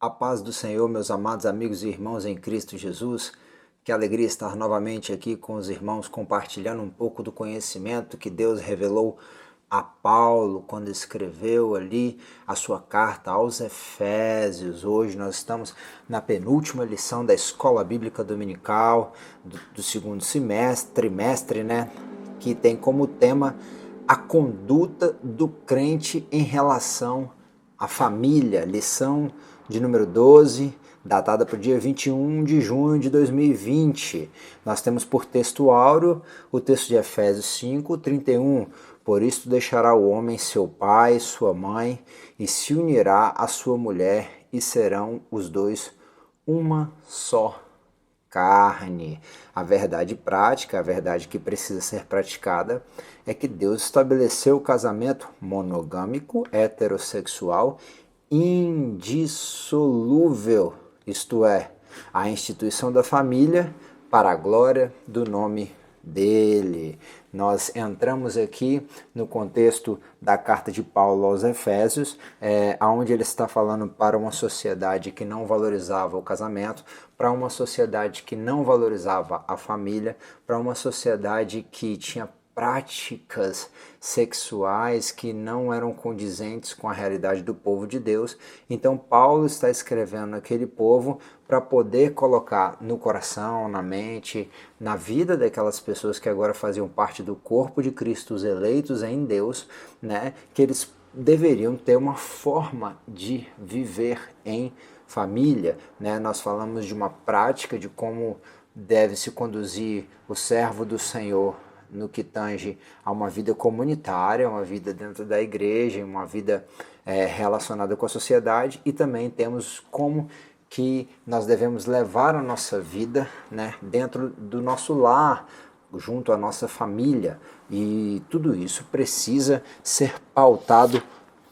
A paz do Senhor, meus amados amigos e irmãos em Cristo Jesus. Que alegria estar novamente aqui com os irmãos, compartilhando um pouco do conhecimento que Deus revelou a Paulo quando escreveu ali a sua carta aos Efésios. Hoje nós estamos na penúltima lição da Escola Bíblica Dominical do segundo trimestre, né? Que tem como tema a conduta do crente em relação à família. Lição de número 12, datada para o dia 21 de junho de 2020. Nós temos por texto áureo o texto de Efésios 5, 31. Por isto deixará o homem seu pai, sua mãe, e se unirá à sua mulher, e serão os dois uma só carne. A verdade prática, a verdade que precisa ser praticada, é que Deus estabeleceu o casamento monogâmico, heterossexual, indissolúvel, isto é, a instituição da família para a glória do nome dele. Nós entramos aqui no contexto da carta de Paulo aos Efésios, onde ele está falando para uma sociedade que não valorizava o casamento, para uma sociedade que não valorizava a família, para uma sociedade que tinha práticas sexuais que não eram condizentes com a realidade do povo de Deus. Então Paulo está escrevendo aquele povo para poder colocar no coração, na mente, na vida daquelas pessoas que agora faziam parte do corpo de Cristo, os eleitos em Deus, né, que eles deveriam ter uma forma de viver em família, né? Nós falamos de uma prática de como deve se conduzir o servo do Senhor no que tange a uma vida comunitária, uma vida dentro da igreja, uma vida relacionada com a sociedade, e também temos como que nós devemos levar a nossa vida, né, dentro do nosso lar, junto à nossa família, e tudo isso precisa ser pautado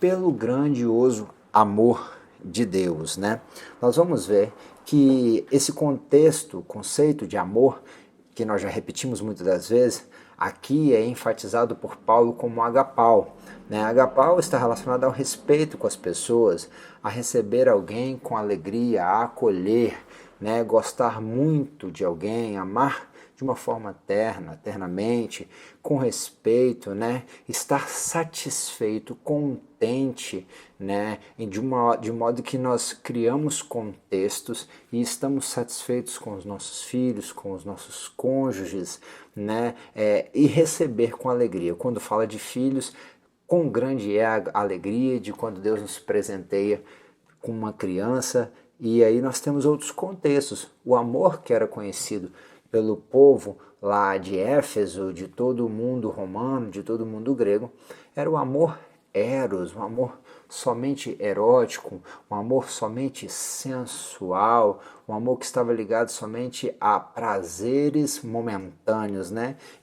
pelo grandioso amor de Deus, né? Nós vamos ver que esse conceito de amor, que nós já repetimos muitas das vezes, aqui é enfatizado por Paulo como agapau. Agapau está relacionado ao respeito com as pessoas, a receber alguém com alegria, a acolher, gostar muito de alguém, amar de uma forma ternamente, com respeito, estar satisfeito, contente, de modo que nós criamos contextos e estamos satisfeitos com os nossos filhos, com os nossos cônjuges, e receber com alegria. Quando fala de filhos, quão grande é a alegria de quando Deus nos presenteia com uma criança. E aí nós temos outros contextos. O amor que era conhecido pelo povo lá de Éfeso, de todo o mundo romano, de todo o mundo grego, era o amor eros, um amor somente erótico, um amor somente sensual, um amor que estava ligado somente a prazeres momentâneos,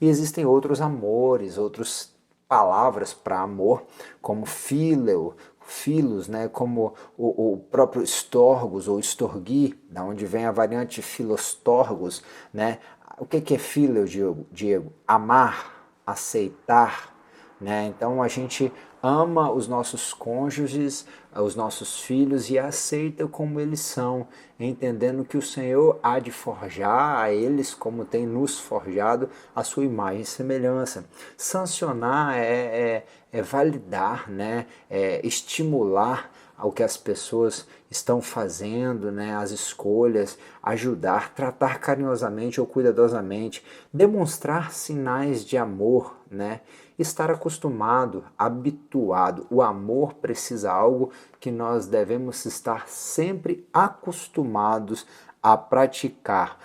E existem outros amores, outras palavras para amor, como phileo, filos, como o próprio storgos ou estorgui, da onde vem a variante filostorgos, O que é phileo, Diego? Amar, aceitar, Então a gente ama os nossos cônjuges, os nossos filhos e aceita como eles são, entendendo que o Senhor há de forjar a eles como tem nos forjado a sua imagem e semelhança. Sancionar é validar, é estimular ao que as pessoas estão fazendo, as escolhas, ajudar, tratar carinhosamente ou cuidadosamente, demonstrar sinais de amor, estar acostumado, habituado. O amor precisa algo que nós devemos estar sempre acostumados a praticar,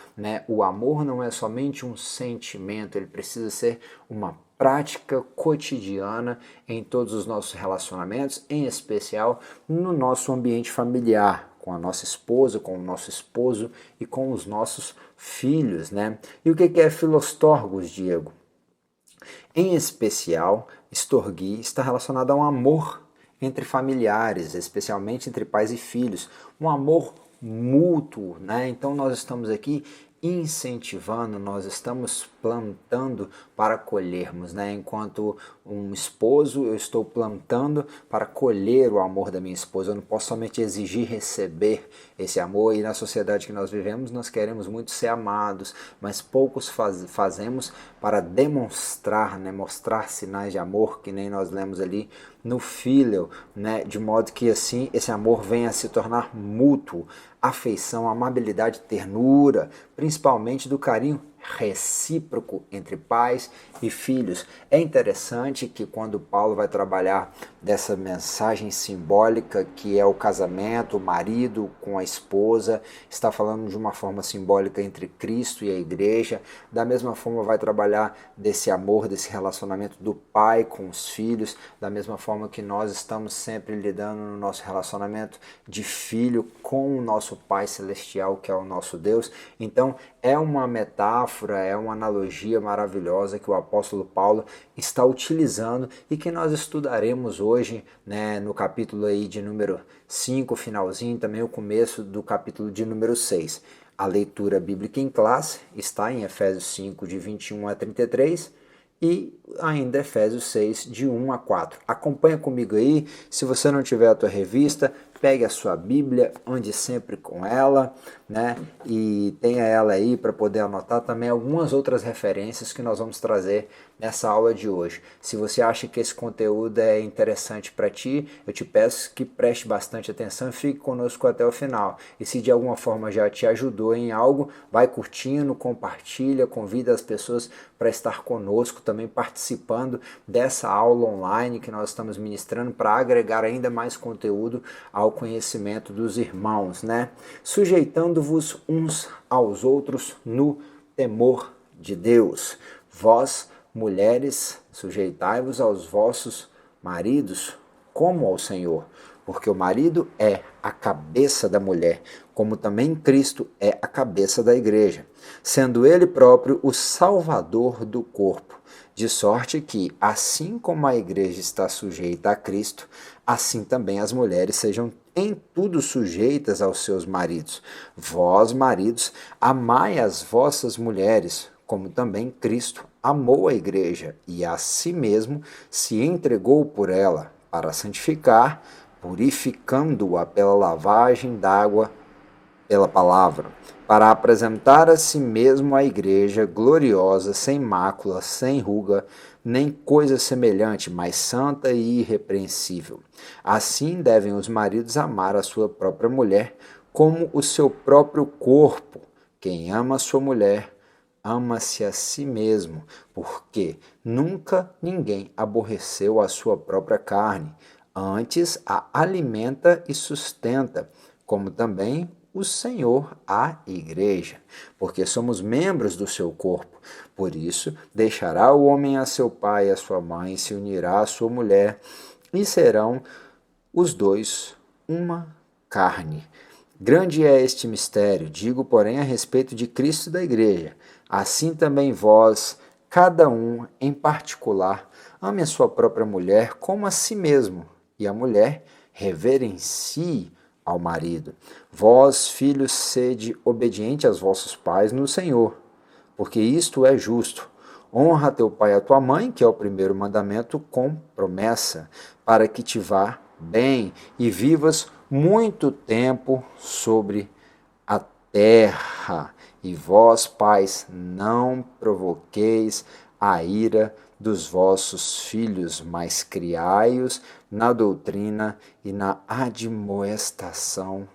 O amor não é somente um sentimento, ele precisa ser uma prática cotidiana em todos os nossos relacionamentos, em especial no nosso ambiente familiar, com a nossa esposa, com o nosso esposo e com os nossos filhos, E o que é filostorgos, Diego? Em especial, estorgui está relacionado a um amor entre familiares, especialmente entre pais e filhos, um amor mútuo, Então nós estamos aqui incentivando, nós estamos plantando para colhermos, né? Enquanto um esposo, eu estou plantando para colher o amor da minha esposa. Eu não posso somente exigir receber esse amor, e na sociedade que nós vivemos, nós queremos muito ser amados, mas poucos fazemos para demonstrar, né? Mostrar sinais de amor, que nem nós lemos ali no Filial, né? De modo que assim esse amor venha a se tornar mútuo, afeição, amabilidade, ternura, principalmente do carinho recíproco entre pais e filhos. É interessante que quando Paulo vai trabalhar dessa mensagem simbólica que é o casamento, o marido com a esposa, está falando de uma forma simbólica entre Cristo e a igreja, da mesma forma vai trabalhar desse amor, desse relacionamento do pai com os filhos, da mesma forma que nós estamos sempre lidando no nosso relacionamento de filho com o nosso Pai Celestial, que é o nosso Deus. Então é uma metáfora, é uma analogia maravilhosa que o apóstolo Paulo está utilizando e que nós estudaremos hoje, né, no capítulo aí de número 5, finalzinho, também o começo do capítulo de número 6. A leitura bíblica em classe está em Efésios 5, de 21 a 33, e ainda Efésios 6, de 1 a 4. Acompanha comigo aí, se você não tiver a tua revista, pegue a sua Bíblia, ande sempre com ela, né? E tenha ela aí para poder anotar também algumas outras referências que nós vamos trazer nessa aula de hoje. Se você acha que esse conteúdo é interessante para ti, eu te peço que preste bastante atenção e fique conosco até o final. E se de alguma forma já te ajudou em algo, vai curtindo, compartilha, convida as pessoas para estar conosco, também participando dessa aula online que nós estamos ministrando para agregar ainda mais conteúdo ao conhecimento dos irmãos, né? Sujeitando-vos uns aos outros no temor de Deus. Vós, mulheres, sujeitai-vos aos vossos maridos como ao Senhor, porque o marido é a cabeça da mulher, como também Cristo é a cabeça da igreja, sendo ele próprio o salvador do corpo, de sorte que, assim como a igreja está sujeita a Cristo, assim também as mulheres sejam em tudo sujeitas aos seus maridos. Vós, maridos, amai as vossas mulheres, como também Cristo amou a igreja e a si mesmo se entregou por ela, para santificar, purificando-a pela lavagem d'água pela palavra, para apresentar a si mesmo a igreja gloriosa, sem mácula, sem ruga, nem coisa semelhante, mas santa e irrepreensível. Assim devem os maridos amar a sua própria mulher como o seu próprio corpo. Quem ama a sua mulher, ama-se a si mesmo, porque nunca ninguém aborreceu a sua própria carne, antes a alimenta e sustenta, como também o Senhor à igreja, porque somos membros do seu corpo. Por isso, deixará o homem a seu pai e a sua mãe, se unirá à sua mulher, e serão os dois uma carne. Grande é este mistério, digo, porém, a respeito de Cristo e da igreja. Assim também vós, cada um em particular, ame a sua própria mulher como a si mesmo, e a mulher reverencie ao marido. Vós, filhos, sede obediente aos vossos pais no Senhor, porque isto é justo. Honra teu pai e a tua mãe, que é o primeiro mandamento, com promessa, para que te vá bem e vivas muito tempo sobre a terra. E vós, pais, não provoqueis a ira dos vossos filhos, mas criai-os na doutrina e na admoestação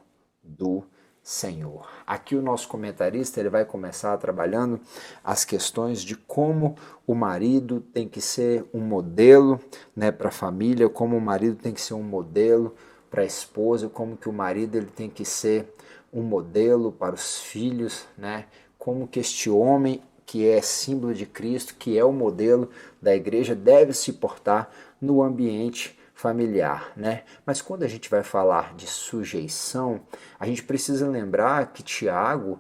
do Senhor. Aqui o nosso comentarista ele vai começar trabalhando as questões de como o marido tem que ser um modelo, né, para a família, como o marido tem que ser um modelo para a esposa, como que o marido ele tem que ser um modelo para os filhos, né? Como que este homem que é símbolo de Cristo, que é o modelo da igreja, deve se portar no ambiente familiar, né? Mas quando a gente vai falar de sujeição, a gente precisa lembrar que Tiago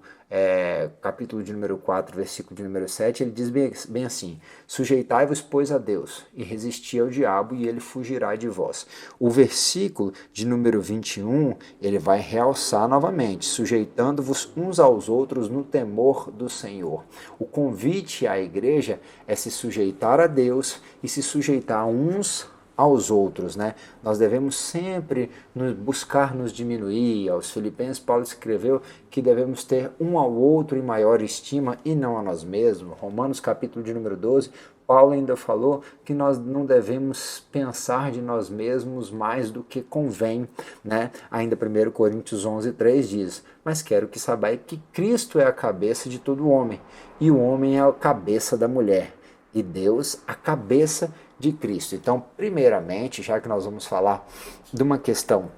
capítulo de número 4, versículo de número 7, ele diz bem assim: sujeitai-vos, pois, a Deus, e resisti ao diabo, e ele fugirá de vós. O versículo de número 21, ele vai realçar novamente: sujeitando-vos uns aos outros no temor do Senhor. O convite à igreja é se sujeitar a Deus e se sujeitar uns aos outros, né? Nós devemos sempre buscar nos diminuir. Aos Filipenses, Paulo escreveu que devemos ter um ao outro em maior estima e não a nós mesmos. Romanos capítulo de número 12, Paulo ainda falou que nós não devemos pensar de nós mesmos mais do que convém, né? Ainda 1 Coríntios 11, 3 diz: mas quero que saibais que Cristo é a cabeça de todo homem, e o homem é a cabeça da mulher, e Deus a cabeça de Cristo. Então, primeiramente, já que nós vamos falar de uma questão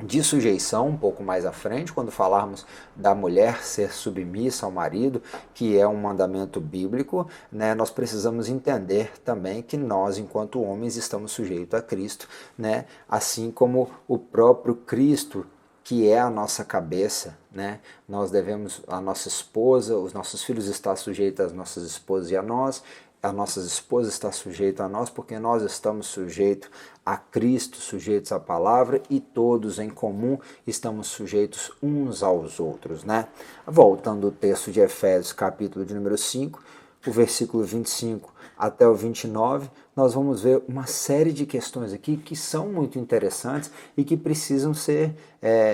de sujeição um pouco mais à frente, quando falarmos da mulher ser submissa ao marido, que é um mandamento bíblico, né, nós precisamos entender também que nós, enquanto homens, estamos sujeitos a Cristo, né, assim como o próprio Cristo, que é a nossa cabeça, né? Nós devemos, a nossa esposa, os nossos filhos estar sujeitos às nossas esposas e a nós, as nossas esposas estão sujeitas a nós, porque nós estamos sujeitos a Cristo, sujeitos à palavra, e todos em comum estamos sujeitos uns aos outros, né? Voltando ao texto de Efésios, capítulo de número 5, o versículo 25 até o 29, nós vamos ver uma série de questões aqui que são muito interessantes e que precisam ser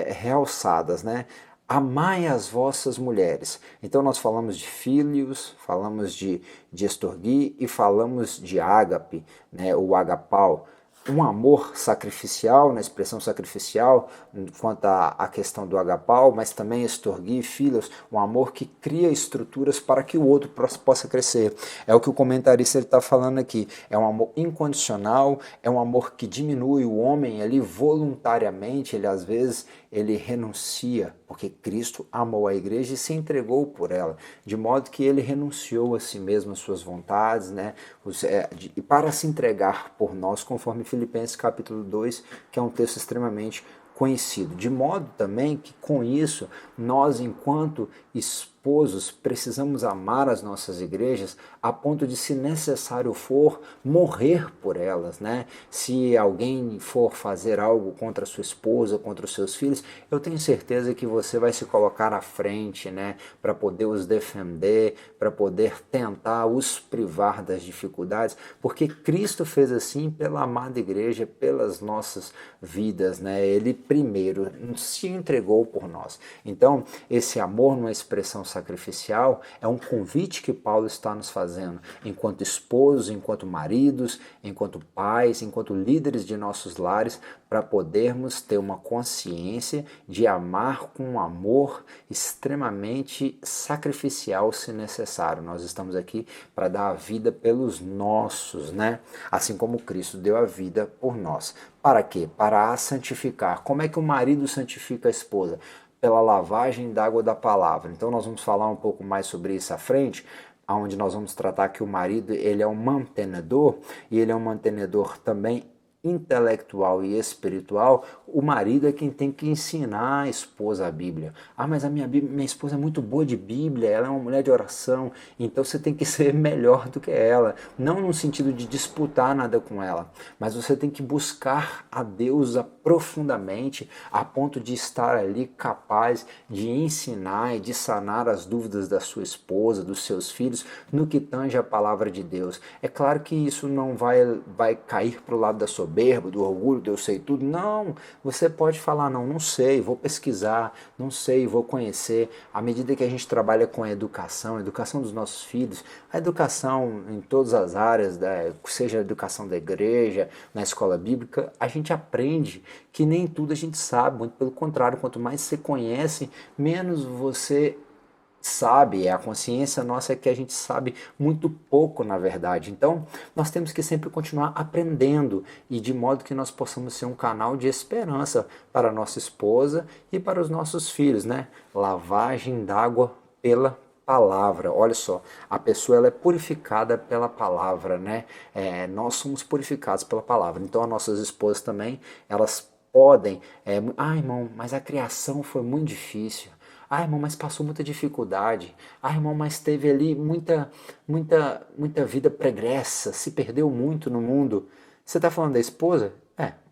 realçadas, né? Amai as vossas mulheres. Então nós falamos de filhos, falamos de estorgui e falamos de ágape, né, ou agapau. Um amor sacrificial, na expressão sacrificial, quanto à questão do agapau, mas também estorgui, filhos, um amor que cria estruturas para que o outro possa crescer. É o que o comentarista está falando aqui. É um amor incondicional, é um amor que diminui o homem ali voluntariamente, ele às vezes ele renuncia, porque Cristo amou a igreja e se entregou por ela, de modo que ele renunciou a si mesmo, as suas vontades, né, e para se entregar por nós, conforme Filipenses capítulo 2, que é um texto extremamente conhecido. De modo também que com isso, nós enquanto esposos precisamos amar as nossas igrejas a ponto de, se necessário for, morrer por elas, né? Se alguém for fazer algo contra a sua esposa, contra os seus filhos, eu tenho certeza que você vai se colocar à frente, né? Para poder os defender, para poder tentar os privar das dificuldades, porque Cristo fez assim pela amada igreja, pelas nossas vidas, né? Ele primeiro se entregou por nós. Então, esse amor numa expressão sacrificial é um convite que Paulo está nos fazendo, enquanto esposos, enquanto maridos, enquanto pais, enquanto líderes de nossos lares, para podermos ter uma consciência de amar com um amor extremamente sacrificial, se necessário. Nós estamos aqui para dar a vida pelos nossos, né? Assim como Cristo deu a vida por nós. Para quê? Para a santificar. Como é que o marido santifica a esposa? Pela lavagem d'água da palavra. Então nós vamos falar um pouco mais sobre isso à frente, onde nós vamos tratar que o marido ele é um mantenedor, e ele é um mantenedor também intelectual e espiritual. O marido é quem tem que ensinar a esposa a Bíblia. Ah, mas minha esposa é muito boa de Bíblia, ela é uma mulher de oração, então você tem que ser melhor do que ela. Não no sentido de disputar nada com ela, mas você tem que buscar a Deus profundamente, a ponto de estar ali capaz de ensinar e de sanar as dúvidas da sua esposa, dos seus filhos, no que tange a palavra de Deus. É claro que isso não vai cair para o lado da soberba, do orgulho, de eu sei tudo. Não, você pode falar, não sei, vou pesquisar, não sei, vou conhecer. À medida que a gente trabalha com a educação dos nossos filhos, a educação em todas as áreas, seja a educação da igreja, na escola bíblica, a gente aprende que nem tudo a gente sabe, muito pelo contrário, quanto mais você conhece, menos você sabe. A consciência nossa é que a gente sabe muito pouco, na verdade. Então, nós temos que sempre continuar aprendendo, e de modo que nós possamos ser um canal de esperança para a nossa esposa e para os nossos filhos, né? Lavagem d'água pela palavra. Olha só, a pessoa ela é purificada pela palavra, né? Nós somos purificados pela palavra. Então, as nossas esposas também, elas podem, irmão, mas a criação foi muito difícil. Ah, irmão, mas passou muita dificuldade. Ah, irmão, mas teve ali muita vida pregressa, se perdeu muito no mundo. Você está falando da esposa?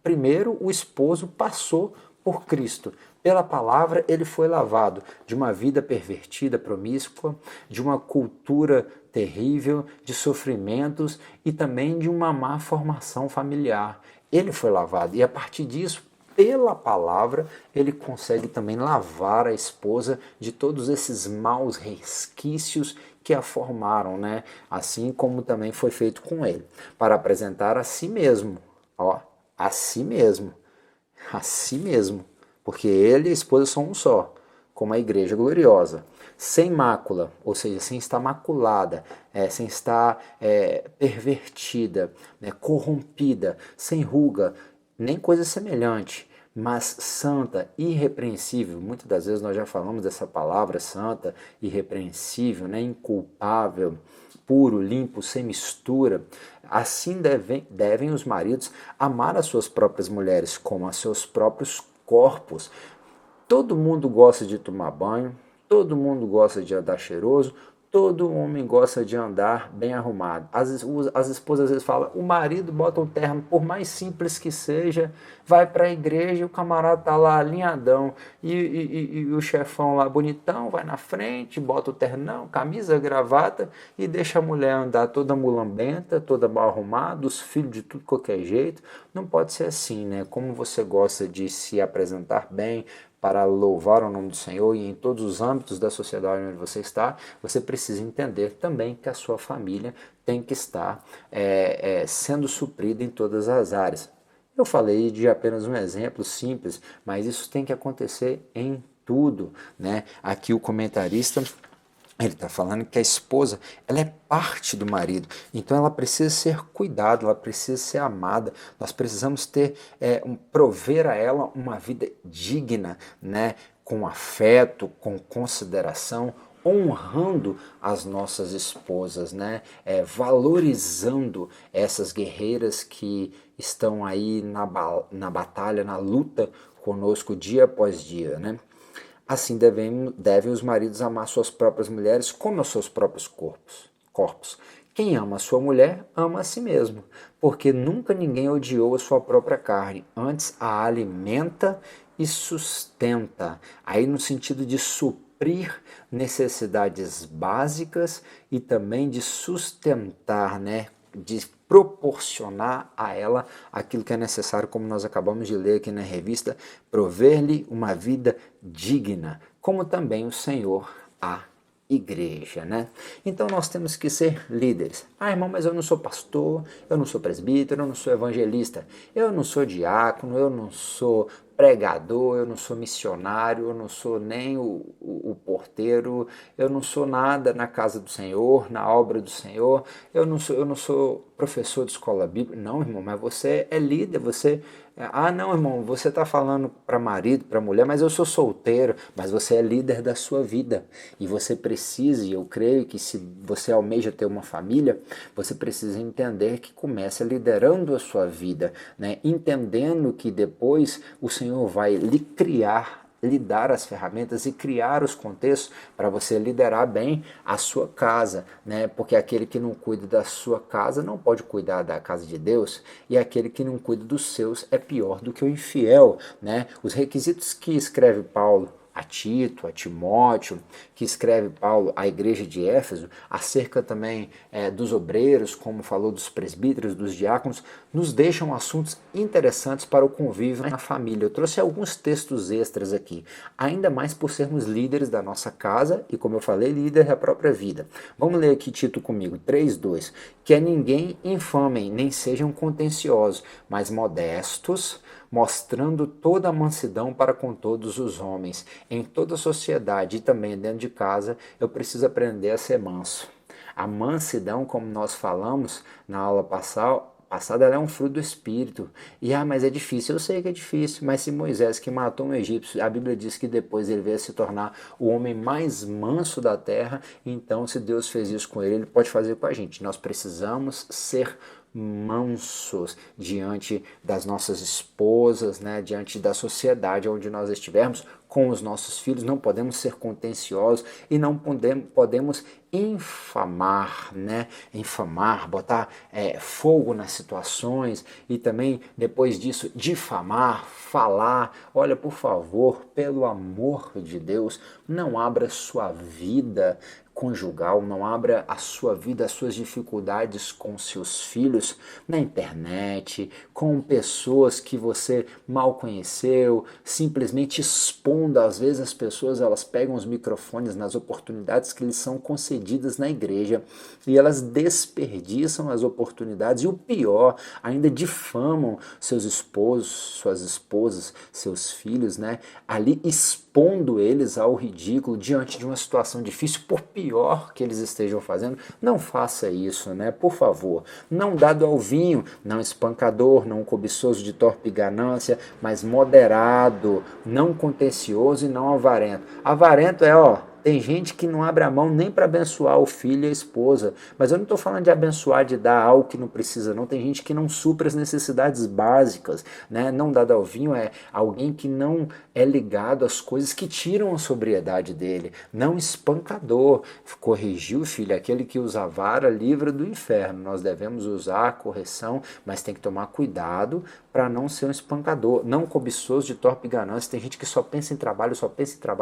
Primeiro o esposo passou por Cristo. Pela palavra ele foi lavado de uma vida pervertida, promíscua, de uma cultura terrível, de sofrimentos e também de uma má formação familiar. Ele foi lavado e a partir disso, pela palavra, ele consegue também lavar a esposa de todos esses maus resquícios que a formaram, né? Assim como também foi feito com ele, para apresentar a si mesmo, ó, a si mesmo, porque ele e a esposa são um só, como a igreja gloriosa, sem mácula, ou seja, sem estar maculada, sem estar pervertida, né, corrompida, sem ruga, nem coisa semelhante, mas santa, irrepreensível. Muitas das vezes nós já falamos dessa palavra santa, irrepreensível, né, inculpável, puro, limpo, sem mistura. Assim devem os maridos amar as suas próprias mulheres como a seus próprios corpos. Todo mundo gosta de tomar banho, todo mundo gosta de andar cheiroso, todo homem gosta de andar bem arrumado. As esposas às vezes falam, o marido bota um terno, por mais simples que seja, vai para a igreja e o camarada tá lá alinhadão. E o chefão lá bonitão vai na frente, bota o ternão, camisa, gravata e deixa a mulher andar toda mulambenta, toda mal arrumada, os filhos de tudo qualquer jeito. Não pode ser assim, né? Como você gosta de se apresentar bem, para louvar o nome do Senhor e em todos os âmbitos da sociedade onde você está, você precisa entender também que a sua família tem que estar sendo suprida em todas as áreas. Eu falei de apenas um exemplo simples, mas isso tem que acontecer em tudo, né? Aqui o comentarista ele está falando que a esposa ela é parte do marido, então ela precisa ser cuidada, ela precisa ser amada. Nós precisamos prover a ela uma vida digna, né? Com afeto, com consideração, honrando as nossas esposas, né? Valorizando essas guerreiras que estão aí na batalha, na luta conosco dia após dia, né? Assim devem os maridos amar suas próprias mulheres como os seus próprios corpos. Quem ama a sua mulher, ama a si mesmo, porque nunca ninguém odiou a sua própria carne, antes a alimenta e sustenta. Aí no sentido de suprir necessidades básicas e também de sustentar, né? De proporcionar a ela aquilo que é necessário, como nós acabamos de ler aqui na revista, prover-lhe uma vida digna, como também o Senhor a igreja, né? Então nós temos que ser líderes. Ah, irmão, mas eu não sou pastor, eu não sou presbítero, eu não sou evangelista, eu não sou diácono, eu não sou pregador, eu não sou missionário, eu não sou nem o porteiro, eu não sou nada na casa do Senhor, na obra do Senhor, eu não sou professor de escola bíblica. Não, irmão, mas você é líder, você... Ah, não, irmão, você está falando para marido, para mulher, mas eu sou solteiro, mas você é líder da sua vida e você precisa, e eu creio que se você almeja ter uma família, você precisa entender que começa liderando a sua vida, né? Entendendo que depois o Senhor vai lhe dar as ferramentas e criar os contextos para você liderar bem a sua casa, né? Porque aquele que não cuida da sua casa não pode cuidar da casa de Deus, e aquele que não cuida dos seus é pior do que o infiel, né? Os requisitos que escreve Paulo a Tito, a Timóteo, que escreve Paulo à igreja de Éfeso, acerca também dos obreiros, como falou dos presbíteros, dos diáconos, nos deixam assuntos interessantes para o convívio na família. Eu trouxe alguns textos extras aqui, ainda mais por sermos líderes da nossa casa e, como eu falei, líder da própria vida. Vamos ler aqui Tito comigo, 3:2. Que a ninguém infamem, nem sejam contenciosos, mas modestos, mostrando toda a mansidão para com todos os homens. Em toda a sociedade e também dentro de casa, eu preciso aprender a ser manso. A mansidão, como nós falamos na aula passada, ela é um fruto do Espírito. Mas é difícil. Eu sei que é difícil, mas se Moisés, que matou um egípcio, a Bíblia diz que depois ele veio se tornar o homem mais manso da terra, então se Deus fez isso com ele, ele pode fazer com a gente. Nós precisamos ser mansos diante das nossas esposas, né, diante da sociedade onde nós estivermos, com os nossos filhos. Não podemos ser contenciosos e não podemos infamar, né? Infamar, botar fogo nas situações e também, depois disso, difamar, falar. Olha, por favor, pelo amor de Deus, não abra sua vida conjugal, não abra a sua vida, as suas dificuldades com seus filhos na internet, com pessoas que você mal conheceu, simplesmente expondo. Às vezes as pessoas, elas pegam os microfones nas oportunidades que lhes são concedidas na igreja e elas desperdiçam as oportunidades e o pior, ainda difamam seus esposos, suas esposas, seus filhos, né? Ali expondo eles ao ridículo diante de uma situação difícil, por pior que eles estejam fazendo. Não faça isso, né? Por favor. Não dado ao vinho, não espancador, não cobiçoso de torpe ganância, mas moderado, não contencioso e não avarento. Avarento é, tem gente que não abre a mão nem para abençoar o filho e a esposa. Mas eu não estou falando de abençoar, de dar algo que não precisa, não. Tem gente que não supre as necessidades básicas, né? Não dado ao vinho é alguém que não é ligado às coisas que tiram a sobriedade dele. Não espancador. Corrigir o filho, aquele que usa a vara livra do inferno. Nós devemos usar a correção, mas tem que tomar cuidado para não ser um espancador. Não cobiçoso de torpe ganância. Tem gente que só pensa em trabalho,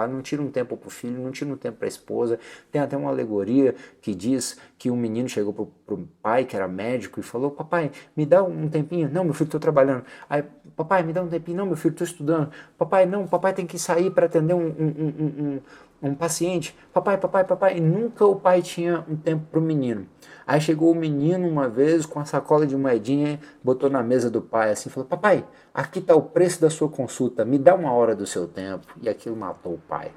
não tira um tempo para o filho, não tira um tempo para a esposa. Tem até uma alegoria que diz que um menino chegou para o pai, que era médico, e falou: papai, me dá um tempinho. Não, meu filho, estou trabalhando. Aí, papai, me dá um tempinho. Não, meu filho, estou estudando. Papai, não, papai tem que sair para atender um paciente. Papai. E nunca o pai tinha um tempo para o menino. Aí chegou o menino uma vez com a sacola de moedinha, botou na mesa do pai assim, falou: papai, aqui está o preço da sua consulta, me dá uma hora do seu tempo. E aquilo matou o pai,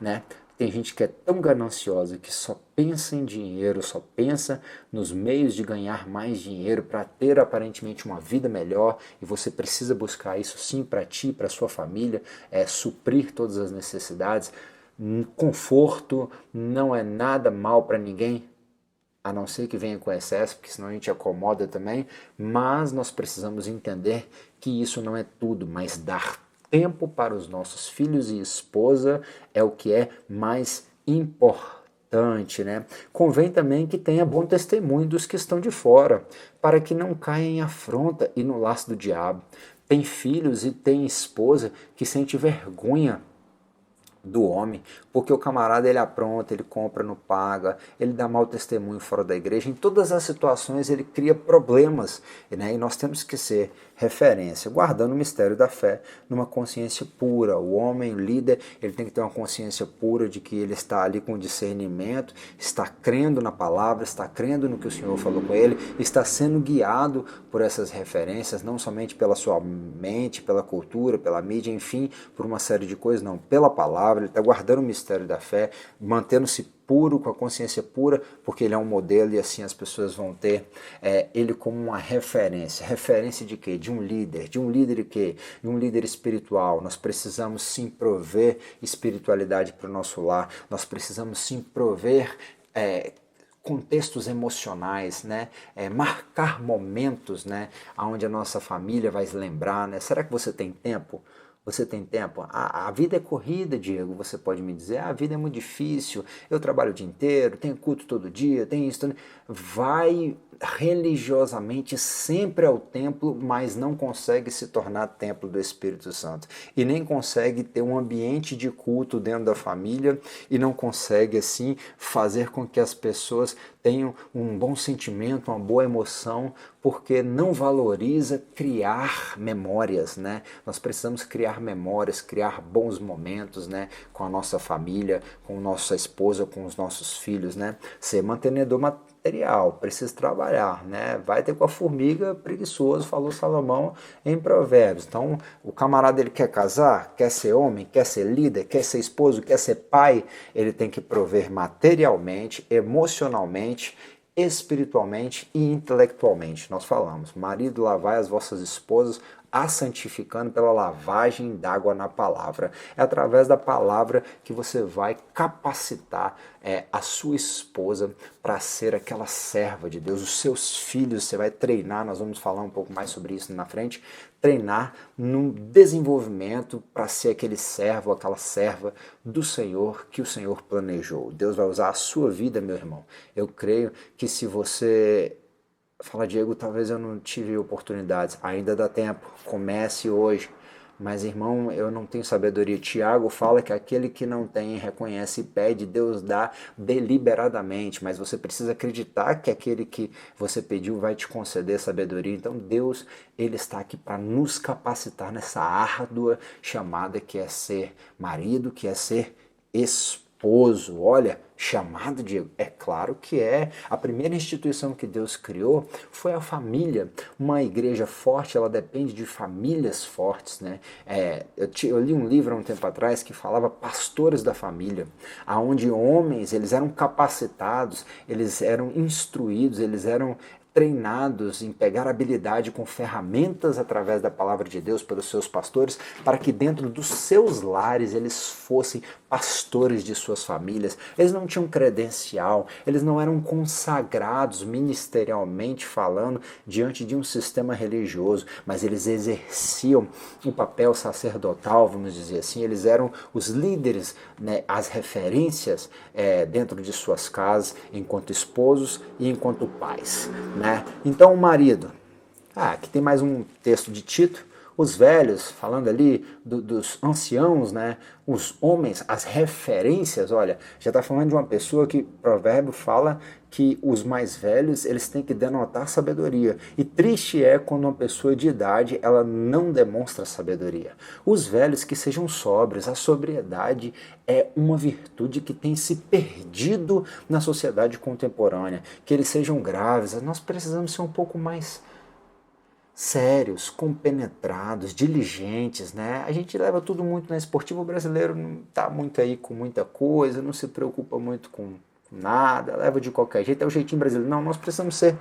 né? Tem gente que é tão gananciosa que só pensa em dinheiro, só pensa nos meios de ganhar mais dinheiro para ter aparentemente uma vida melhor, e você precisa buscar isso sim para ti, para sua família, suprir todas as necessidades. Conforto não é nada mal para ninguém, a não ser que venha com excesso, porque senão a gente acomoda também, mas nós precisamos entender que isso não é tudo, mas dar tempo para os nossos filhos e esposa é o que é mais importante, né? Convém também que tenha bom testemunho dos que estão de fora, para que não caia em afronta e no laço do diabo. Tem filhos e tem esposa que sente vergonha do homem, porque o camarada ele apronta, ele compra, não paga, ele dá mau testemunho fora da igreja. Em todas as situações ele cria problemas, né? E nós temos que ser referência, guardando o mistério da fé numa consciência pura. O homem, o líder, ele tem que ter uma consciência pura de que ele está ali com discernimento, está crendo na palavra, está crendo no que o Senhor falou com ele, está sendo guiado por essas referências, não somente pela sua mente, pela cultura, pela mídia, enfim, por uma série de coisas, não, pela palavra. Ele está guardando o mistério da fé, mantendo-se puro, com a consciência pura, porque ele é um modelo e assim as pessoas vão ter ele como uma referência. Referência de quê? De um líder. De um líder de quê? De um líder espiritual. Nós precisamos sim prover espiritualidade para o nosso lar, nós precisamos sim prover contextos emocionais, né? Marcar momentos, né? Onde a nossa família vai se lembrar, né? Será que você tem tempo? Você tem tempo? A vida é corrida, Diego, você pode me dizer, a vida é muito difícil, eu trabalho o dia inteiro, tenho culto todo dia, tem isso, vai religiosamente sempre ao templo, mas não consegue se tornar templo do Espírito Santo, e nem consegue ter um ambiente de culto dentro da família, e não consegue assim fazer com que as pessoas tenham um bom sentimento, uma boa emoção, porque não valoriza criar memórias, né? Nós precisamos criar memórias, criar bons momentos, né? Com a nossa família, com a nossa esposa, com os nossos filhos, né? Ser mantenedor material, precisa trabalhar, né? Vai ter com a formiga preguiçoso, falou Salomão em Provérbios. Então, o camarada ele quer casar, quer ser homem, quer ser líder, quer ser esposo, quer ser pai, ele tem que prover materialmente, emocionalmente, espiritualmente e intelectualmente. Nós falamos, marido, lavai as vossas esposas a santificando pela lavagem d'água na palavra. É através da palavra que você vai capacitar a sua esposa para ser aquela serva de Deus. Os seus filhos você vai treinar, nós vamos falar um pouco mais sobre isso na frente, treinar no desenvolvimento para ser aquele servo, aquela serva do Senhor que o Senhor planejou. Deus vai usar a sua vida, meu irmão. Eu creio que se você fala, Diego, talvez eu não tive oportunidades, ainda dá tempo, comece hoje. Mas, irmão, eu não tenho sabedoria. Tiago fala que aquele que não tem, reconhece e pede, Deus dá deliberadamente. Mas você precisa acreditar que aquele que você pediu vai te conceder sabedoria. Então, Deus, Ele está aqui para nos capacitar nessa árdua chamada que é ser marido, que é ser esposo. Olha, chamado, Diego? É claro que é. A primeira instituição que Deus criou foi a família. Uma igreja forte, ela depende de famílias fortes, né? Eu li um livro há um tempo atrás que falava pastores da família, aonde homens, eles eram capacitados, eles eram instruídos, eles eram treinados em pegar habilidade com ferramentas através da palavra de Deus pelos seus pastores, para que dentro dos seus lares eles fossem pastores de suas famílias. Eles não tinham credencial, eles não eram consagrados ministerialmente falando diante de um sistema religioso, mas eles exerciam um papel sacerdotal, vamos dizer assim. Eles eram os líderes, né, as referências dentro de suas casas, enquanto esposos e enquanto pais, né? Então o marido, aqui tem mais um texto de Tito, os velhos, falando ali dos anciãos, né? Os homens, as referências, olha, já está falando de uma pessoa que, provérbio fala que os mais velhos, eles têm que denotar sabedoria. E triste é quando uma pessoa de idade, ela não demonstra sabedoria. Os velhos que sejam sóbrios, a sobriedade é uma virtude que tem se perdido na sociedade contemporânea. Que eles sejam graves, nós precisamos ser um pouco mais sérios, compenetrados, diligentes, né? A gente leva tudo muito na esportiva, o brasileiro não está muito aí com muita coisa, não se preocupa muito com nada, leva de qualquer jeito, é o jeitinho brasileiro. Não, nós precisamos ser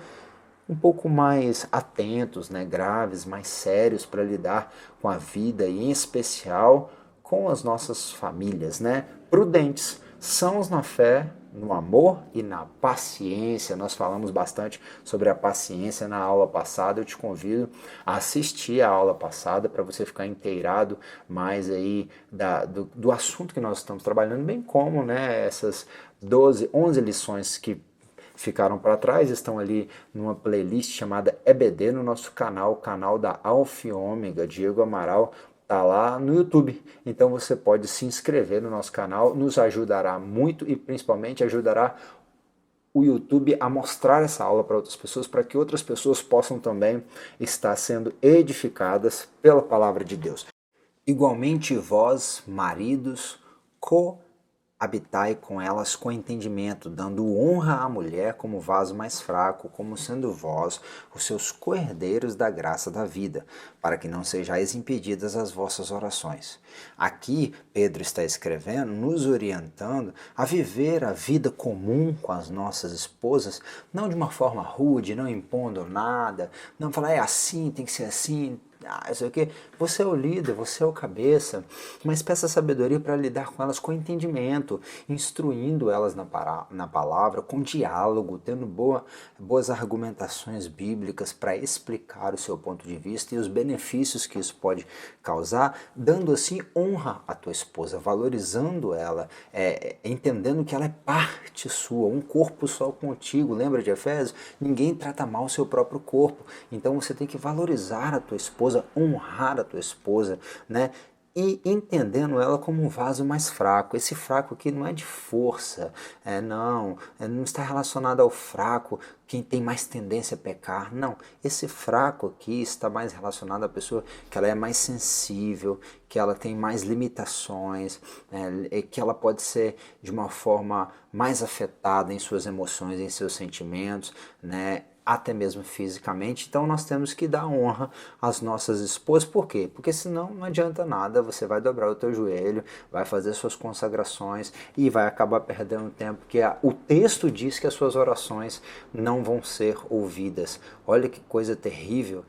um pouco mais atentos, né? Graves, mais sérios para lidar com a vida e, em especial, com as nossas famílias, né? Prudentes, sãos na fé, no amor e na paciência. Nós falamos bastante sobre a paciência na aula passada. Eu te convido a assistir a aula passada para você ficar inteirado mais aí do assunto que nós estamos trabalhando, bem como, né, essas 11 lições que ficaram para trás, estão ali numa playlist chamada EBD no nosso canal, o canal da Alfa e Ômega, Diego Amaral, tá lá no YouTube. Então você pode se inscrever no nosso canal, nos ajudará muito e principalmente ajudará o YouTube a mostrar essa aula para outras pessoas, para que outras pessoas possam também estar sendo edificadas pela palavra de Deus. Igualmente vós, maridos, habitai com elas com entendimento, dando honra à mulher como vaso mais fraco, como sendo vós os seus coerdeiros da graça da vida, para que não sejais impedidas as vossas orações. Aqui, Pedro está escrevendo, nos orientando a viver a vida comum com as nossas esposas, não de uma forma rude, não impondo nada, não falar é assim, tem que ser assim, sei o quê. Você é o líder, você é o cabeça, mas peça sabedoria para lidar com elas com entendimento, instruindo elas na palavra, com diálogo, tendo boas argumentações bíblicas para explicar o seu ponto de vista e os benefícios que isso pode causar, dando assim honra à tua esposa, valorizando ela, entendendo que ela é parte sua, um corpo só contigo. Lembra de Efésios? Ninguém trata mal o seu próprio corpo, então você tem que valorizar a tua esposa, honrar a tua esposa, né? E entendendo ela como um vaso mais fraco. Esse fraco aqui não é de força, não está relacionado ao fraco, quem tem mais tendência a pecar, não. Esse fraco aqui está mais relacionado à pessoa que ela é mais sensível, que ela tem mais limitações, que ela pode ser de uma forma mais afetada em suas emoções, em seus sentimentos, né? Até mesmo fisicamente. Então nós temos que dar honra às nossas esposas. Por quê? Porque senão não adianta nada, você vai dobrar o teu joelho, vai fazer suas consagrações e vai acabar perdendo tempo, porque o texto diz que as suas orações não vão ser ouvidas. Olha que coisa terrível,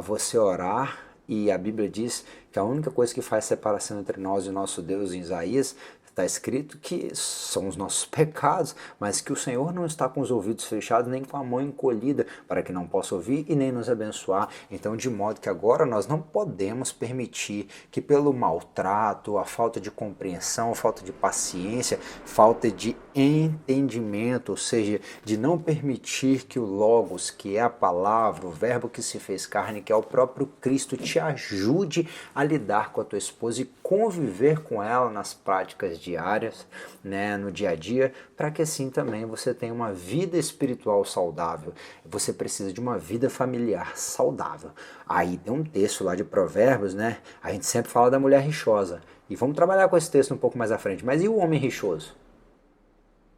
você orar E a Bíblia diz que a única coisa que faz separação entre nós e o nosso Deus em Isaías está escrito que são os nossos pecados, mas que o Senhor não está com os ouvidos fechados nem com a mão encolhida para que não possa ouvir e nem nos abençoar. Então, de modo que agora nós não podemos permitir que pelo maltrato, a falta de compreensão, a falta de paciência, falta de entendimento, ou seja, de não permitir que o Logos, que é a palavra, o verbo que se fez carne, que é o próprio Cristo, te ajude a lidar com a tua esposa e conviver com ela nas práticas diárias, né, no dia a dia, para que assim também você tenha uma vida espiritual saudável. Você precisa de uma vida familiar saudável. Aí tem um texto lá de Provérbios, né? A gente sempre fala da mulher rixosa. E vamos trabalhar com esse texto um pouco mais à frente. Mas e o homem rixoso?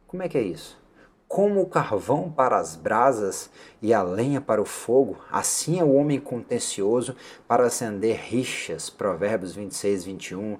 Como é que é isso? Como o carvão para as brasas e a lenha para o fogo, assim é o homem contencioso para acender rixas. Provérbios 26, 21.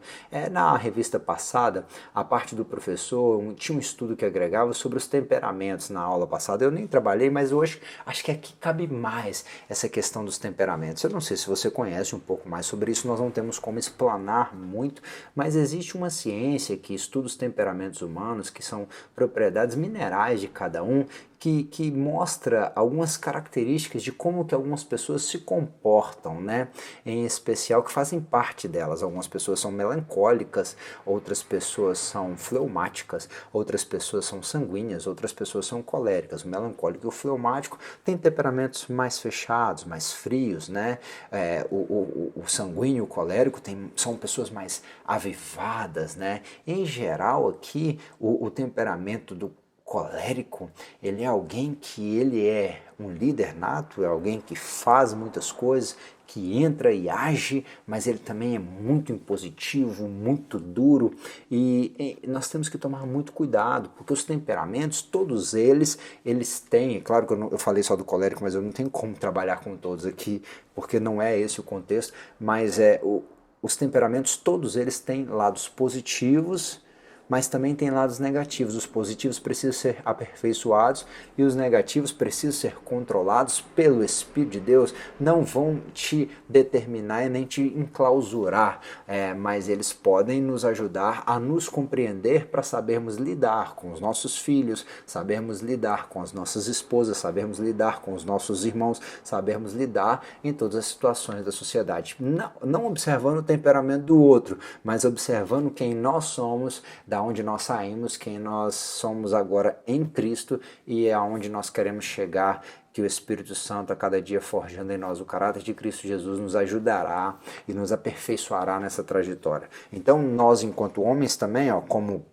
Na revista passada, a parte do professor tinha um estudo que agregava sobre os temperamentos na aula passada. Eu nem trabalhei, mas hoje acho que aqui cabe mais essa questão dos temperamentos. Eu não sei se você conhece um pouco mais sobre isso, nós não temos como explanar muito, mas existe uma ciência que estuda os temperamentos humanos, que são propriedades minerais de cada um, que mostra algumas características de como que algumas pessoas se comportam, né? Em especial que fazem parte delas. Algumas pessoas são melancólicas, outras pessoas são fleumáticas, outras pessoas são sanguíneas, outras pessoas são coléricas. O melancólico e o fleumático têm temperamentos mais fechados, mais frios, né? O sanguíneo e o colérico são pessoas mais avivadas, né? Em geral aqui, o temperamento do colérico, ele é alguém que ele é um líder nato, é alguém que faz muitas coisas, que entra e age, mas ele também é muito impositivo, muito duro, e nós temos que tomar muito cuidado, porque os temperamentos, todos eles têm, claro que eu falei só do colérico, mas eu não tenho como trabalhar com todos aqui, porque não é esse o contexto, mas os temperamentos, todos eles têm lados positivos, mas também tem lados negativos. Os positivos precisam ser aperfeiçoados e os negativos precisam ser controlados pelo Espírito de Deus. Não vão te determinar e nem te enclausurar, mas eles podem nos ajudar a nos compreender para sabermos lidar com os nossos filhos, sabermos lidar com as nossas esposas, sabermos lidar com os nossos irmãos, sabermos lidar em todas as situações da sociedade. Não observando o temperamento do outro, mas observando quem nós somos, da onde nós saímos, quem nós somos agora em Cristo e aonde nós queremos chegar, que o Espírito Santo a cada dia forjando em nós o caráter de Cristo Jesus nos ajudará e nos aperfeiçoará nessa trajetória. Então nós, enquanto homens também, como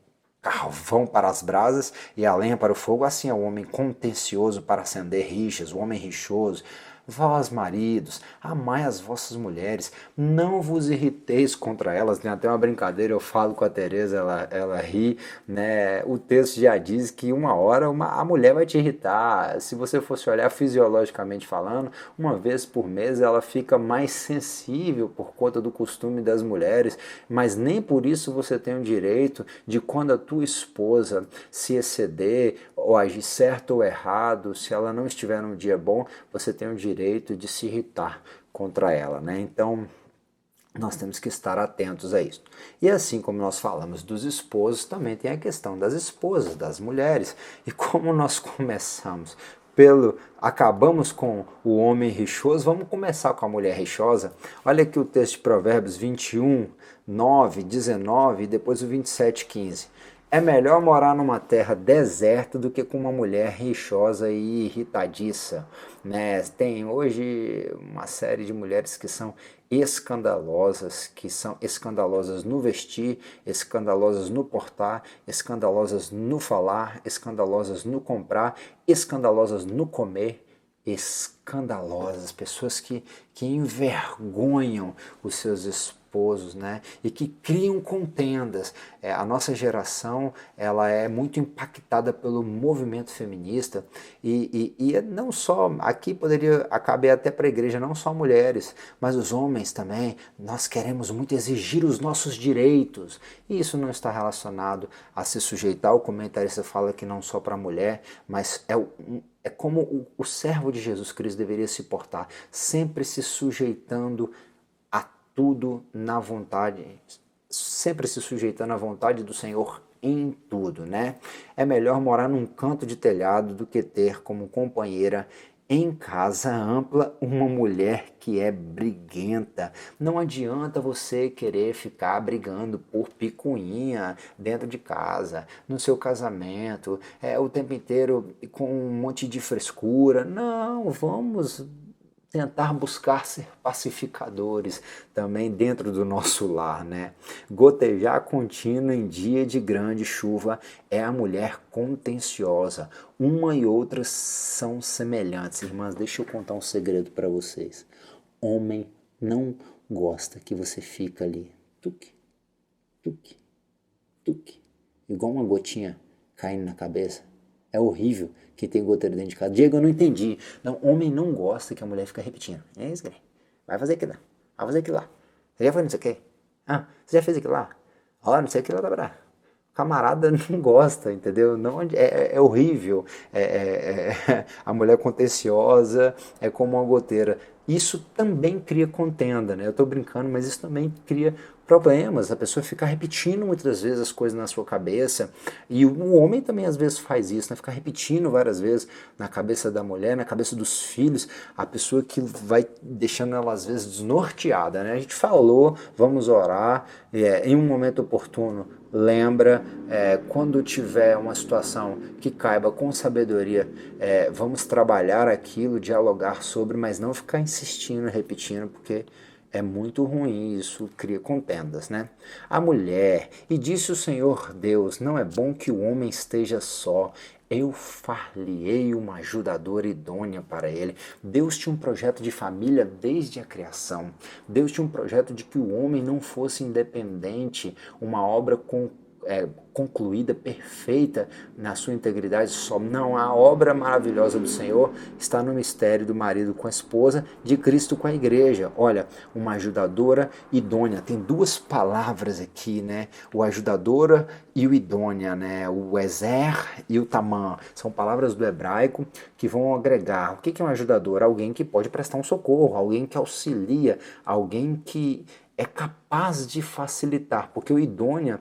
carvão para as brasas e a lenha para o fogo, assim é o homem contencioso para acender rixas, o homem rixoso. Vós, maridos, amai as vossas mulheres, não vos irriteis contra elas. Tem até uma brincadeira, eu falo com a Tereza, ela ri, né? O texto já diz que uma hora a mulher vai te irritar. Se você fosse olhar fisiologicamente falando, uma vez por mês ela fica mais sensível por conta do costume das mulheres, mas nem por isso você tem o direito de, quando a tua esposa se exceder ou agir certo ou errado, se ela não estiver num dia bom, você tem o direito de se irritar contra ela, né? Então, nós temos que estar atentos a isso. E assim como nós falamos dos esposos, também tem a questão das esposas, das mulheres. E como nós acabamos com o homem rixoso, vamos começar com a mulher rixosa. Olha aqui o texto de Provérbios 21, 9, 19 e depois o 27, 15. É melhor morar numa terra deserta do que com uma mulher rixosa e irritadiça, né? Tem hoje uma série de mulheres que são escandalosas no vestir, escandalosas no portar, escandalosas no falar, escandalosas no comprar, escandalosas no comer, escandalosas, pessoas que envergonham os seus esposos, né? E que criam contendas. A nossa geração ela é muito impactada pelo movimento feminista e não só, aqui poderia caber até para a igreja, não só mulheres, mas os homens também. Nós queremos muito exigir os nossos direitos e isso não está relacionado a se sujeitar. O comentarista fala que não só para a mulher, mas é como o servo de Jesus Cristo deveria se portar, sempre se sujeitando tudo na vontade, sempre se sujeitando à vontade do Senhor em tudo, né? É melhor morar num canto de telhado do que ter como companheira em casa ampla uma mulher que é briguenta. Não adianta você querer ficar brigando por picuinha dentro de casa, no seu casamento, o tempo inteiro com um monte de frescura. Não, vamos tentar buscar ser pacificadores também dentro do nosso lar, né? Gotejar contínuo em dia de grande chuva é a mulher contenciosa. Uma e outra são semelhantes. Irmãs, deixa eu contar um segredo para vocês. Homem não gosta que você fica ali, tuque, tuque, tuque, igual uma gotinha caindo na cabeça. É horrível que tem goteira dentro de casa. Diego, eu não entendi. Não, homem não gosta que a mulher fica repetindo. É isso, cara. Vai fazer aquilo lá. Vai fazer aquilo lá. Você já foi não sei o quê? Ah, você já fez aquilo lá? Ó, não sei o que lá, tá bravo. Camarada não gosta, entendeu? Não, é horrível. A mulher contenciosa é como uma goteira. Isso também cria contenda, né? Eu tô brincando, mas isso também cria problemas. A pessoa fica repetindo muitas vezes as coisas na sua cabeça. E o homem também às vezes faz isso, né? Fica repetindo várias vezes na cabeça da mulher, na cabeça dos filhos. A pessoa que vai deixando ela às vezes desnorteada, né? A gente falou, vamos orar, em um momento oportuno. Lembra, quando tiver uma situação que caiba com sabedoria, vamos trabalhar aquilo, dialogar sobre, mas não ficar insistindo, repetindo, porque é muito ruim, isso cria contendas, né? A mulher, e disse o Senhor Deus, não é bom que o homem esteja só, eu far-lhe-ei uma ajudadora idônea para ele. Deus tinha um projeto de família desde a criação. Deus tinha um projeto de que o homem não fosse independente, uma obra concluída, perfeita na sua integridade só. Não, a obra maravilhosa do Senhor está no mistério do marido com a esposa, de Cristo com a igreja. Olha, uma ajudadora idônea. Tem duas palavras aqui, né? O ajudadora e o idônea, né? O ezer e o tamã. São palavras do hebraico que vão agregar. O que é um ajudador? Alguém que pode prestar um socorro, alguém que auxilia, alguém que é capaz de facilitar, porque o idônea,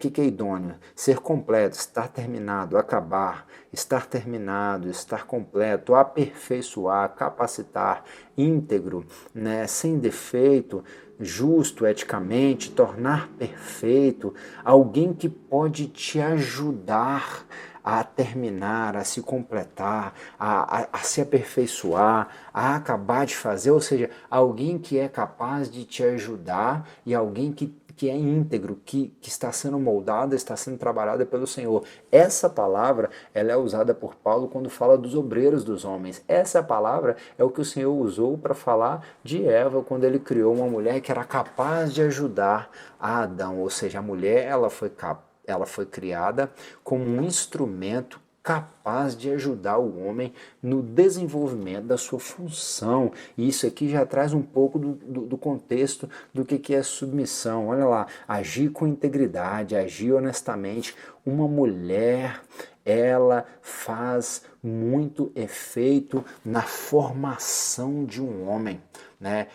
que é idôneo? Ser completo, estar terminado, acabar, estar terminado, estar completo, aperfeiçoar, capacitar, íntegro, né, sem defeito, justo eticamente, tornar perfeito, alguém que pode te ajudar a terminar, a se completar, a se aperfeiçoar, a acabar de fazer, ou seja, alguém que é capaz de te ajudar e alguém que é íntegro, que está sendo moldada, está sendo trabalhada pelo Senhor. Essa palavra ela é usada por Paulo quando fala dos obreiros dos homens. Essa palavra é o que o Senhor usou para falar de Eva quando ele criou uma mulher que era capaz de ajudar a Adão, ou seja, a mulher ela foi criada como um instrumento capaz de ajudar o homem no desenvolvimento da sua função. E isso aqui já traz um pouco do contexto do que é submissão. Olha lá, agir com integridade, agir honestamente. Uma mulher, ela faz muito efeito na formação de um homem, né?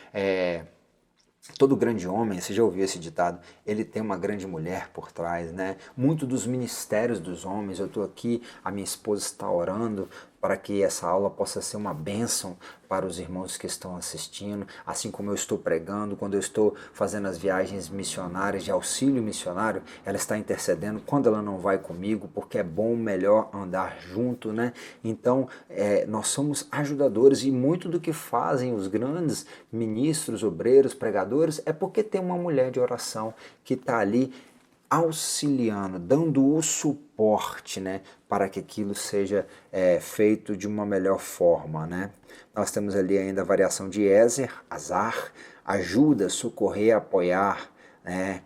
Todo grande homem, você já ouviu esse ditado, ele tem uma grande mulher por trás, né? Muito dos ministérios dos homens, eu estou aqui, a minha esposa está orando para que essa aula possa ser uma bênção para os irmãos que estão assistindo, assim como eu estou pregando, quando eu estou fazendo as viagens missionárias, de auxílio missionário, ela está intercedendo quando ela não vai comigo, porque é bom, melhor andar junto, né? Então, nós somos ajudadores e muito do que fazem os grandes ministros, obreiros, pregadores, é porque tem uma mulher de oração que está ali auxiliando, dando o suporte, né, para que aquilo seja feito de uma melhor forma, né? Nós temos ali ainda a variação de Ezer, Azar, ajuda, socorrer, apoiar, né?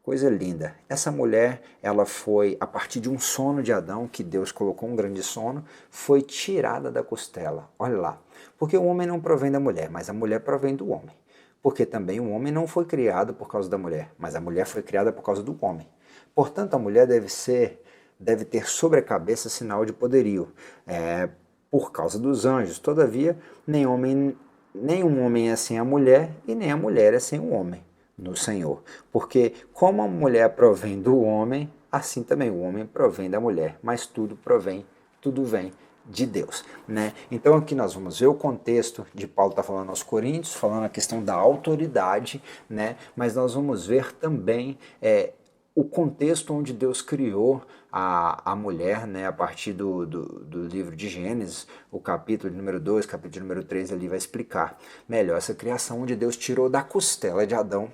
Coisa linda. Essa mulher, ela foi, a partir de um sono de Adão, que Deus colocou um grande sono, foi tirada da costela. Olha lá. Porque o homem não provém da mulher, mas a mulher provém do homem. Porque também o homem não foi criado por causa da mulher, mas a mulher foi criada por causa do homem. Portanto, a mulher deve ter sobre a cabeça sinal de poderio, por causa dos anjos. Todavia, nem homem nem um homem é sem a mulher e nem a mulher é sem o homem no Senhor. Porque como a mulher provém do homem, assim também o homem provém da mulher, mas tudo vem de Deus, né? Então aqui nós vamos ver o contexto de Paulo está falando aos Coríntios, falando a questão da autoridade, né? Mas nós vamos ver também o contexto onde Deus criou a mulher, né, a partir do livro de Gênesis, o capítulo número 2, capítulo número 3 ali vai explicar melhor essa criação onde Deus tirou da costela de Adão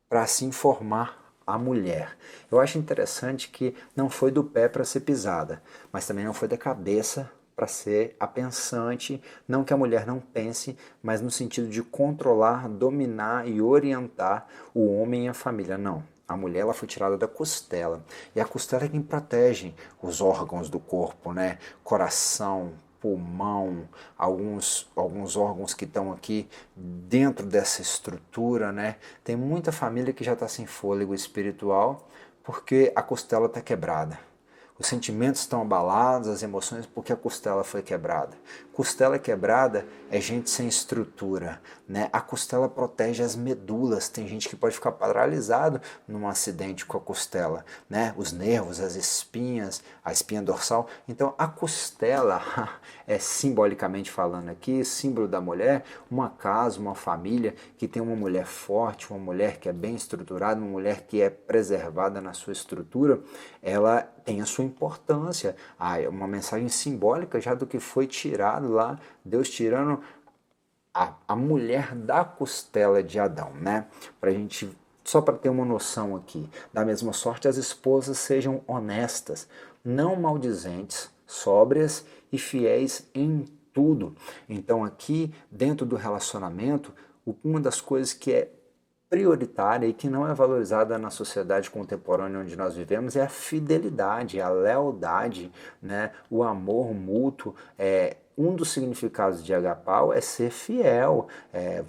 para assim formar a mulher. Eu acho interessante que não foi do pé para ser pisada, mas também não foi da cabeça para ser a pensante, não que a mulher não pense, mas no sentido de controlar, dominar e orientar o homem e a família, não. A mulher ela foi tirada da costela, e a costela é quem protege os órgãos do corpo, né? Coração, pulmão, alguns órgãos que estão aqui dentro dessa estrutura, né? Tem muita família que já está sem fôlego espiritual porque a costela está quebrada. Os sentimentos estão abalados, as emoções, porque a costela foi quebrada. Costela quebrada é gente sem estrutura, né? A costela protege as medulas. Tem gente que pode ficar paralisado num acidente com a costela, né? Os nervos, as espinhas, a espinha dorsal. Então, a costela é, simbolicamente falando aqui, símbolo da mulher, uma casa, uma família que tem uma mulher forte, uma mulher que é bem estruturada, uma mulher que é preservada na sua estrutura, ela tem a sua importância. Uma mensagem simbólica já do que foi tirado lá, Deus tirando a mulher da costela de Adão, né? Pra gente, só para ter uma noção aqui, da mesma sorte as esposas sejam honestas, não maldizentes, sóbrias e fiéis em tudo. Então aqui, dentro do relacionamento, uma das coisas que é prioritária e que não é valorizada na sociedade contemporânea onde nós vivemos é a fidelidade, a lealdade, né? O amor mútuo. Um dos significados de agapau é ser fiel.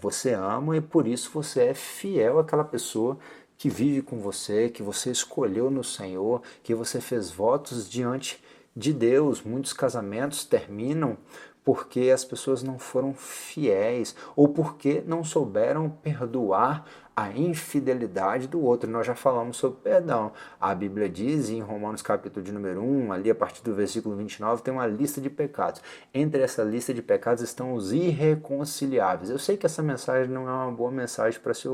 Você ama e por isso você é fiel àquela pessoa que vive com você, que você escolheu no Senhor, que você fez votos diante de Deus. Muitos casamentos terminam porque as pessoas não foram fiéis ou porque não souberam perdoar a infidelidade do outro. Nós já falamos sobre perdão. A Bíblia diz em Romanos capítulo de número 1, ali a partir do versículo 29, tem uma lista de pecados. Entre essa lista de pecados estão os irreconciliáveis. Eu sei que essa mensagem não é uma boa mensagem para ser,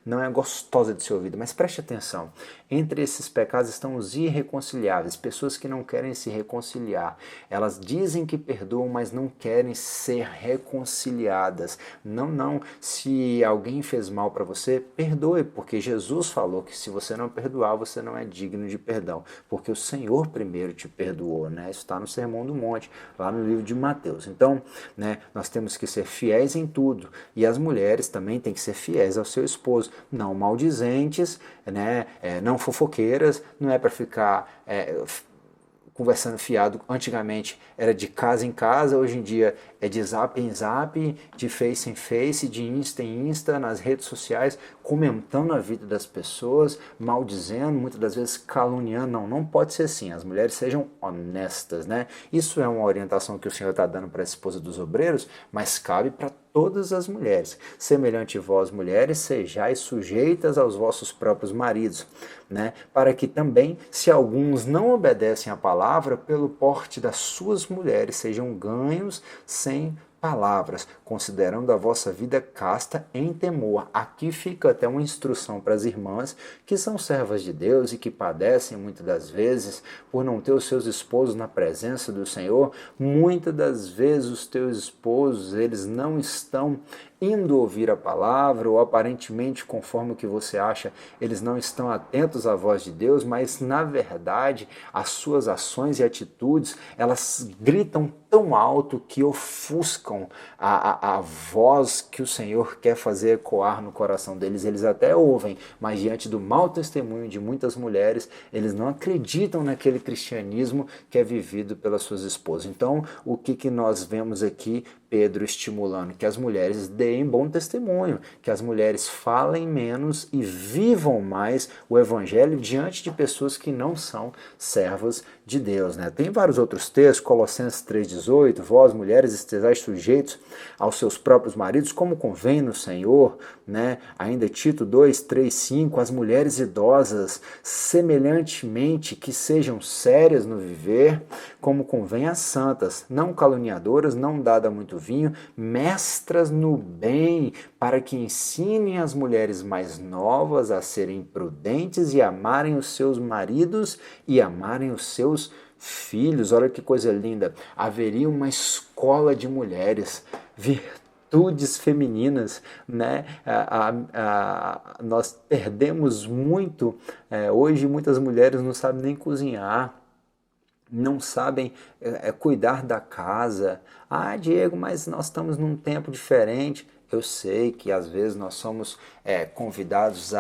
não é gostosa de ser ouvida, mas preste atenção. Entre esses pecados estão os irreconciliáveis, pessoas que não querem se reconciliar. Elas dizem que perdoam, mas não querem ser reconciliadas. Não. Se alguém fez mal para você, perdoe, porque Jesus falou que se você não perdoar, você não é digno de perdão, porque o Senhor primeiro te perdoou, né? Isso está no Sermão do Monte, lá no livro de Mateus. Então, né, nós temos que ser fiéis em tudo, e as mulheres também têm que ser fiéis ao seu esposo, não maldizentes, né? Não fofoqueiras, não é para ficar conversando fiado. Antigamente era de casa em casa, hoje em dia é de zap em zap, de face em face, de insta em insta, nas redes sociais, comentando a vida das pessoas, maldizendo, muitas das vezes caluniando. Não pode ser assim. As mulheres sejam honestas, né? Isso é uma orientação que o Senhor está dando para a esposa dos obreiros, mas cabe para todas as mulheres. Semelhante vós, mulheres, sejais sujeitas aos vossos próprios maridos, né? Para que também, se alguns não obedecem à palavra, pelo porte das suas mulheres sejam ganhos sem palavras, considerando a vossa vida casta em temor. Aqui fica até uma instrução para as irmãs que são servas de Deus e que padecem muitas das vezes por não ter os seus esposos na presença do Senhor. Muitas das vezes os teus esposos, eles não estão indo ouvir a palavra, ou aparentemente, conforme o que você acha, eles não estão atentos à voz de Deus, mas na verdade as suas ações e atitudes, elas gritam tão alto que ofuscam a voz que o Senhor quer fazer ecoar no coração deles. Eles até ouvem, mas diante do mau testemunho de muitas mulheres, eles não acreditam naquele cristianismo que é vivido pelas suas esposas. Então, o que nós vemos aqui? Pedro estimulando que as mulheres deem bom testemunho, que as mulheres falem menos e vivam mais o evangelho diante de pessoas que não são servas de Deus, né? Tem vários outros textos, Colossenses 3,18, vós, mulheres, estejais sujeitos aos seus próprios maridos, como convém no Senhor, né? Ainda Tito 2, 3, 5, as mulheres idosas, semelhantemente, que sejam sérias no viver, como convém às santas, não caluniadoras, não dada a muito vinho, mestras no bem, para que ensinem as mulheres mais novas a serem prudentes e amarem os seus maridos e amarem os seus filhos. Olha que coisa linda! Haveria uma escola de mulheres, virtudes femininas, né? Nós perdemos muito, hoje muitas mulheres não sabem nem cozinhar, não sabem cuidar da casa. Ah, Diego, mas nós estamos num tempo diferente. Eu sei que às vezes nós somos convidados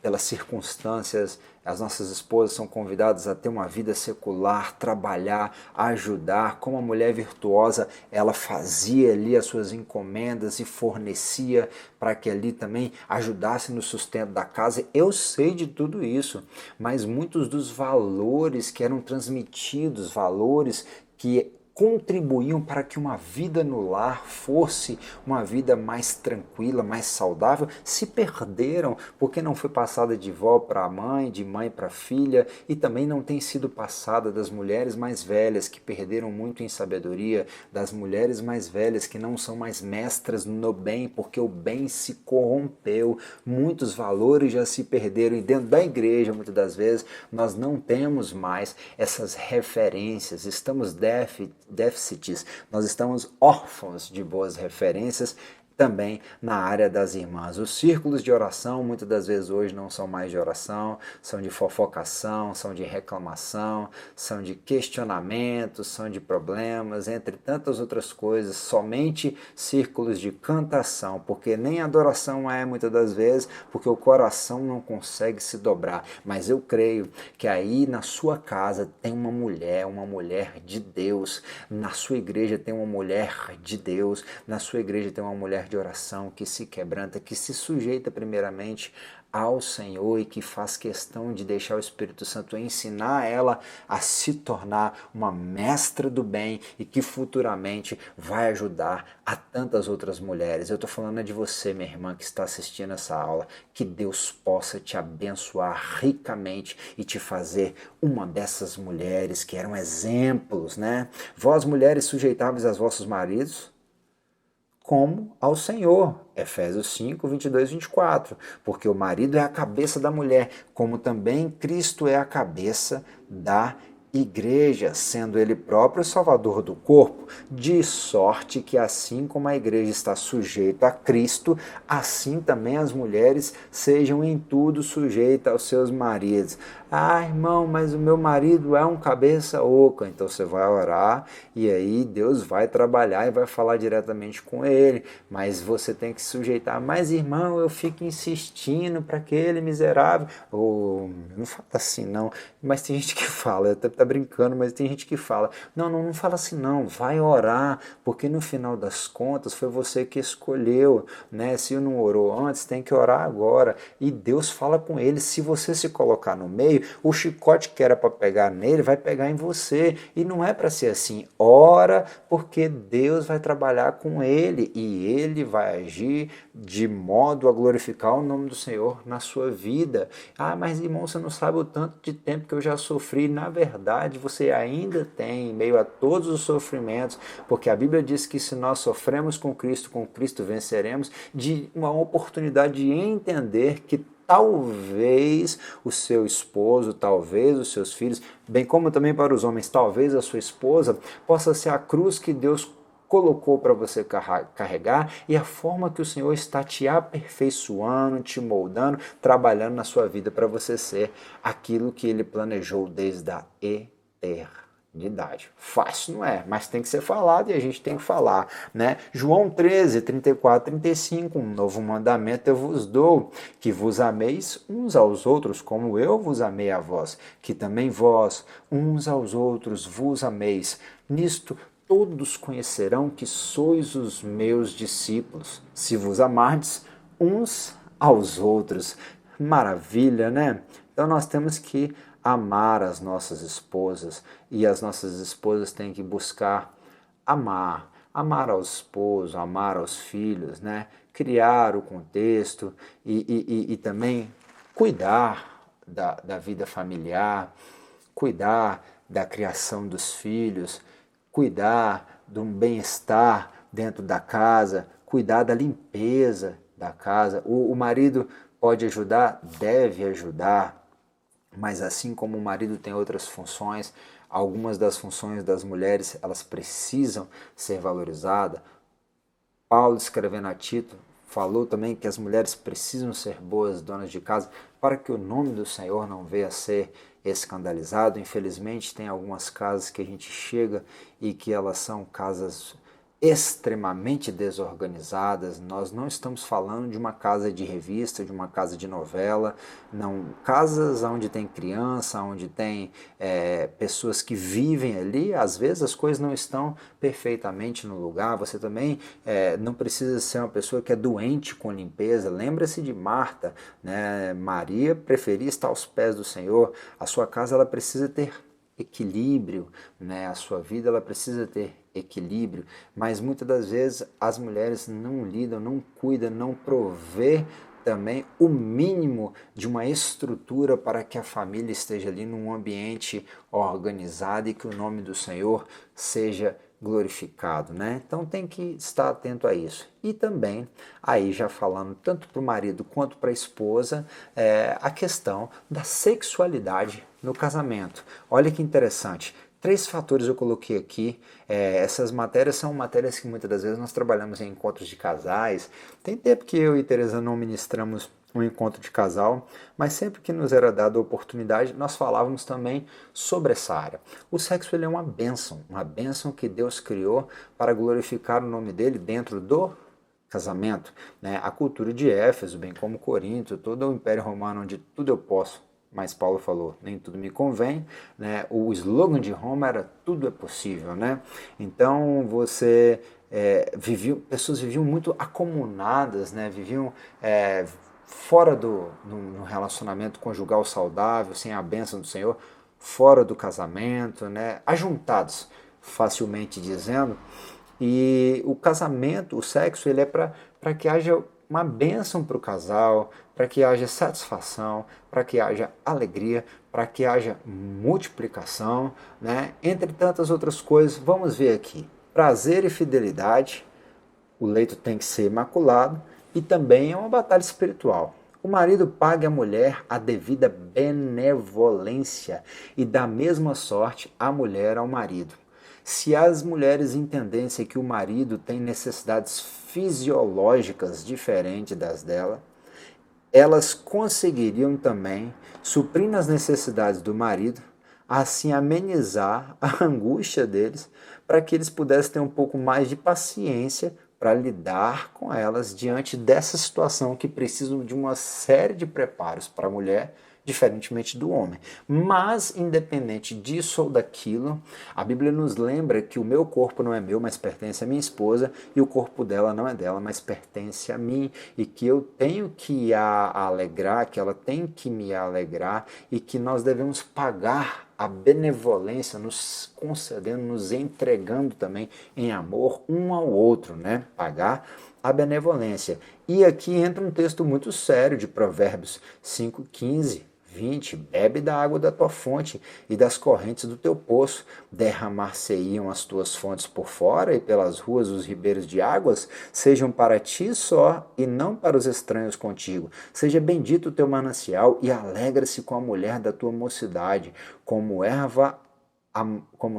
pelas circunstâncias, as nossas esposas são convidadas a ter uma vida secular, trabalhar, ajudar. Como a mulher virtuosa, ela fazia ali as suas encomendas e fornecia para que ali também ajudasse no sustento da casa. Eu sei de tudo isso, mas muitos dos valores que eram transmitidos, valores que contribuíam para que uma vida no lar fosse uma vida mais tranquila, mais saudável, se perderam, porque não foi passada de vó para a mãe, de mãe para a filha, e também não tem sido passada das mulheres mais velhas, que perderam muito em sabedoria, das mulheres mais velhas, que não são mais mestras no bem, porque o bem se corrompeu, muitos valores já se perderam, e dentro da igreja, muitas das vezes, nós não temos mais essas referências, estamos déficits, nós estamos órfãos de boas referências também na área das irmãs. Os círculos de oração, muitas das vezes hoje não são mais de oração, são de fofocação, são de reclamação, são de questionamentos, são de problemas, entre tantas outras coisas, somente círculos de cantação, porque nem adoração muitas das vezes, porque o coração não consegue se dobrar. Mas eu creio que aí na sua casa tem uma mulher de Deus, na sua igreja tem uma mulher de Deus, na sua igreja tem uma mulher de oração que se quebranta, que se sujeita primeiramente ao Senhor e que faz questão de deixar o Espírito Santo ensinar ela a se tornar uma mestra do bem e que futuramente vai ajudar a tantas outras mulheres. Eu estou falando de você, minha irmã, que está assistindo essa aula, que Deus possa te abençoar ricamente e te fazer uma dessas mulheres que eram exemplos, né? Vós, mulheres, sujeitáveis aos vossos maridos, como ao Senhor. Efésios 5, 22 e 24. Porque o marido é a cabeça da mulher, como também Cristo é a cabeça da igreja, sendo ele próprio o salvador do corpo, de sorte que assim como a igreja está sujeita a Cristo, assim também as mulheres sejam em tudo sujeitas aos seus maridos. Ah, irmão, mas o meu marido é um cabeça oca. Então você vai orar e aí Deus vai trabalhar e vai falar diretamente com ele, mas você tem que se sujeitar. Mas irmão, eu fico insistindo para aquele miserável. Não fala assim não, mas tem gente que fala, tá brincando, mas tem gente que fala, não fala assim não, vai orar, porque no final das contas foi você que escolheu, né? Se não orou antes, tem que orar agora, e Deus fala com ele. Se você se colocar no meio, o chicote que era para pegar nele vai pegar em você, e não é para ser assim. Ora, porque Deus vai trabalhar com ele, e ele vai agir de modo a glorificar o nome do Senhor na sua vida. Ah, mas irmão, você não sabe o tanto de tempo que eu já sofri. Na verdade, você ainda tem, em meio a todos os sofrimentos, porque a Bíblia diz que se nós sofremos com Cristo venceremos, de uma oportunidade de entender que talvez o seu esposo, talvez os seus filhos, bem como também para os homens, talvez a sua esposa, possa ser a cruz que Deus colocou para você carregar e a forma que o Senhor está te aperfeiçoando, te moldando, trabalhando na sua vida para você ser aquilo que Ele planejou desde a eternidade. Fácil não é, mas tem que ser falado e a gente tem que falar, né? João 13, 34, 35, um novo mandamento eu vos dou, que vos ameis uns aos outros, como eu vos amei a vós, que também vós uns aos outros vos ameis. Nisto todos conhecerão que sois os meus discípulos, se vos amardes uns aos outros. Maravilha, né? Então nós temos que amar as nossas esposas, e as nossas esposas têm que buscar amar ao esposo, amar aos filhos, né? Criar o contexto e também cuidar da vida familiar, cuidar da criação dos filhos, cuidar do bem-estar dentro da casa, cuidar da limpeza da casa. O marido pode ajudar, deve ajudar, mas assim como o marido tem outras funções, algumas das funções das mulheres elas precisam ser valorizadas. Paulo, escrevendo a Tito, falou também que as mulheres precisam ser boas donas de casa para que o nome do Senhor não venha a ser escandalizado. Infelizmente, tem algumas casas que a gente chega e que elas são casas extremamente desorganizadas. Nós não estamos falando de uma casa de revista, de uma casa de novela, não, casas onde tem criança, onde tem pessoas que vivem ali. Às vezes as coisas não estão perfeitamente no lugar. Você também não precisa ser uma pessoa que é doente com limpeza. Lembra-se de Marta, né? Maria preferia estar aos pés do Senhor. A sua casa ela precisa ter equilíbrio, né? A sua vida ela precisa ter equilíbrio, mas muitas das vezes as mulheres não lidam, não cuidam, não provê também o mínimo de uma estrutura para que a família esteja ali num ambiente organizado e que o nome do Senhor seja glorificado, né? Então tem que estar atento a isso. E também, aí já falando tanto para o marido quanto para a esposa, a questão da sexualidade no casamento. Olha que interessante. 3 fatores eu coloquei aqui. Essas matérias são matérias que muitas das vezes nós trabalhamos em encontros de casais. Tem tempo que eu e Teresa não ministramos um encontro de casal, mas sempre que nos era dada a oportunidade, nós falávamos também sobre essa área. O sexo ele é uma bênção que Deus criou para glorificar o nome dele dentro do casamento. Né? A cultura de Éfeso, bem como Corinto, todo o Império Romano, onde tudo eu posso, mas Paulo falou, nem tudo me convém, né? O slogan de Roma era tudo é possível, né? Então pessoas viviam muito acomunadas, né? Viviam fora no relacionamento conjugal saudável, sem a bênção do Senhor, fora do casamento, né? Ajuntados, facilmente dizendo. E o casamento, o sexo, ele é para que haja uma bênção para o casal, para que haja satisfação, para que haja alegria, para que haja multiplicação, né? Entre tantas outras coisas. Vamos ver aqui. Prazer e fidelidade, o leito tem que ser imaculado, e também é uma batalha espiritual. O marido pague à mulher a devida benevolência e da mesma sorte a mulher ao marido. Se as mulheres entendessem que o marido tem necessidades fisiológicas diferentes das dela, elas conseguiriam também, suprindo as necessidades do marido, assim amenizar a angústia deles, para que eles pudessem ter um pouco mais de paciência para lidar com elas diante dessa situação que precisam de uma série de preparos para a mulher, diferentemente do homem. Mas, independente disso ou daquilo, a Bíblia nos lembra que o meu corpo não é meu, mas pertence à minha esposa, e o corpo dela não é dela, mas pertence a mim, e que eu tenho que a alegrar, que ela tem que me alegrar, e que nós devemos pagar a benevolência, nos concedendo, nos entregando também em amor um ao outro, né? Pagar a benevolência. E aqui entra um texto muito sério de Provérbios 5:15. 20, bebe da água da tua fonte e das correntes do teu poço. Derramar-se-iam as tuas fontes por fora e pelas ruas os ribeiros de águas, sejam para ti só e não para os estranhos contigo. Seja bendito o teu manancial e alegra-se com a mulher da tua mocidade, como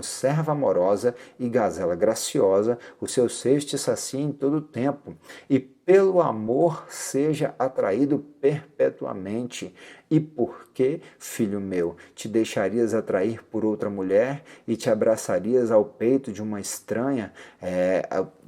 serva amorosa e gazela graciosa, os seus seios te saciem em todo o tempo, e pelo amor seja atraído perpetuamente. E por que, filho meu, te deixarias atrair por outra mulher e te abraçarias ao peito de uma estranha?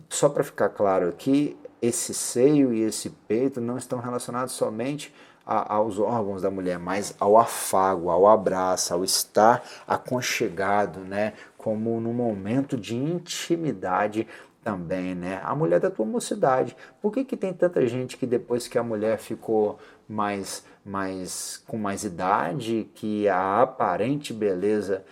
Só para ficar claro aqui, esse seio e esse peito não estão relacionados somente aos órgãos da mulher, mas ao afago, ao abraço, ao estar aconchegado, né? Como num momento de intimidade também, né? A mulher da tua mocidade. Por que tem tanta gente que depois que a mulher ficou com mais idade, que a aparente beleza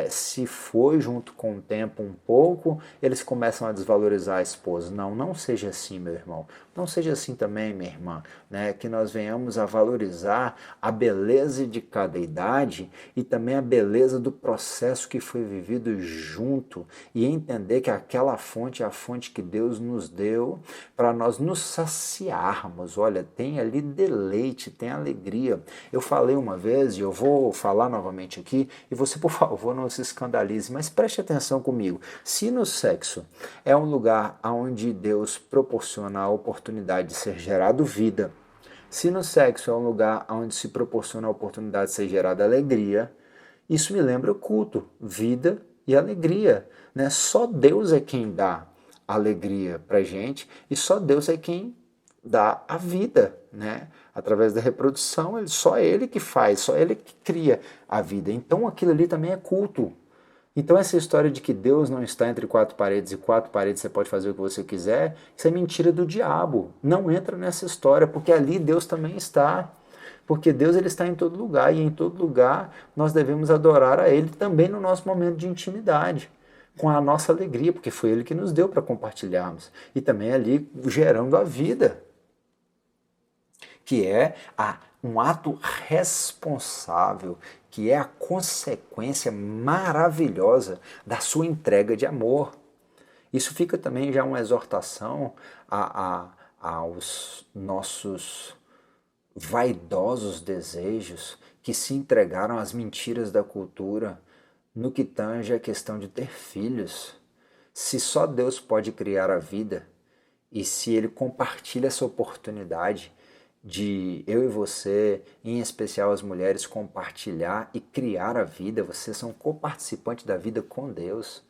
se foi junto com o tempo um pouco, eles começam a desvalorizar a esposa. Não, não seja assim, meu irmão. Não seja assim também, minha irmã, né? Que nós venhamos a valorizar a beleza de cada idade e também a beleza do processo que foi vivido junto e entender que aquela fonte é a fonte que Deus nos deu para nós nos saciarmos. Olha, tem ali deleite, tem alegria. Eu falei uma vez e eu vou falar novamente aqui, e você, por favor, não se escandalize, mas preste atenção comigo. Se no sexo é um lugar onde Deus proporciona a oportunidade de ser gerado vida, se no sexo é um lugar onde se proporciona a oportunidade de ser gerada alegria, isso me lembra o culto, vida e alegria, né? Só Deus é quem dá alegria pra gente e só Deus é quem dá a vida, né? Através da reprodução, só Ele que faz, só Ele que cria a vida. Então aquilo ali também é culto. Então essa história de que Deus não está entre quatro paredes e quatro paredes você pode fazer o que você quiser, isso é mentira do diabo. Não entra nessa história, porque ali Deus também está. Porque Deus ele está em todo lugar e em todo lugar nós devemos adorar a Ele também no nosso momento de intimidade, com a nossa alegria, porque foi Ele que nos deu para compartilharmos. E também ali gerando a vida, que é um ato responsável, que é a consequência maravilhosa da sua entrega de amor. Isso fica também já uma exortação aos nossos vaidosos desejos que se entregaram às mentiras da cultura no que tange a questão de ter filhos. Se só Deus pode criar a vida e se Ele compartilha essa oportunidade de eu e você, em especial as mulheres, compartilhar e criar a vida, vocês são coparticipantes da vida com Deus.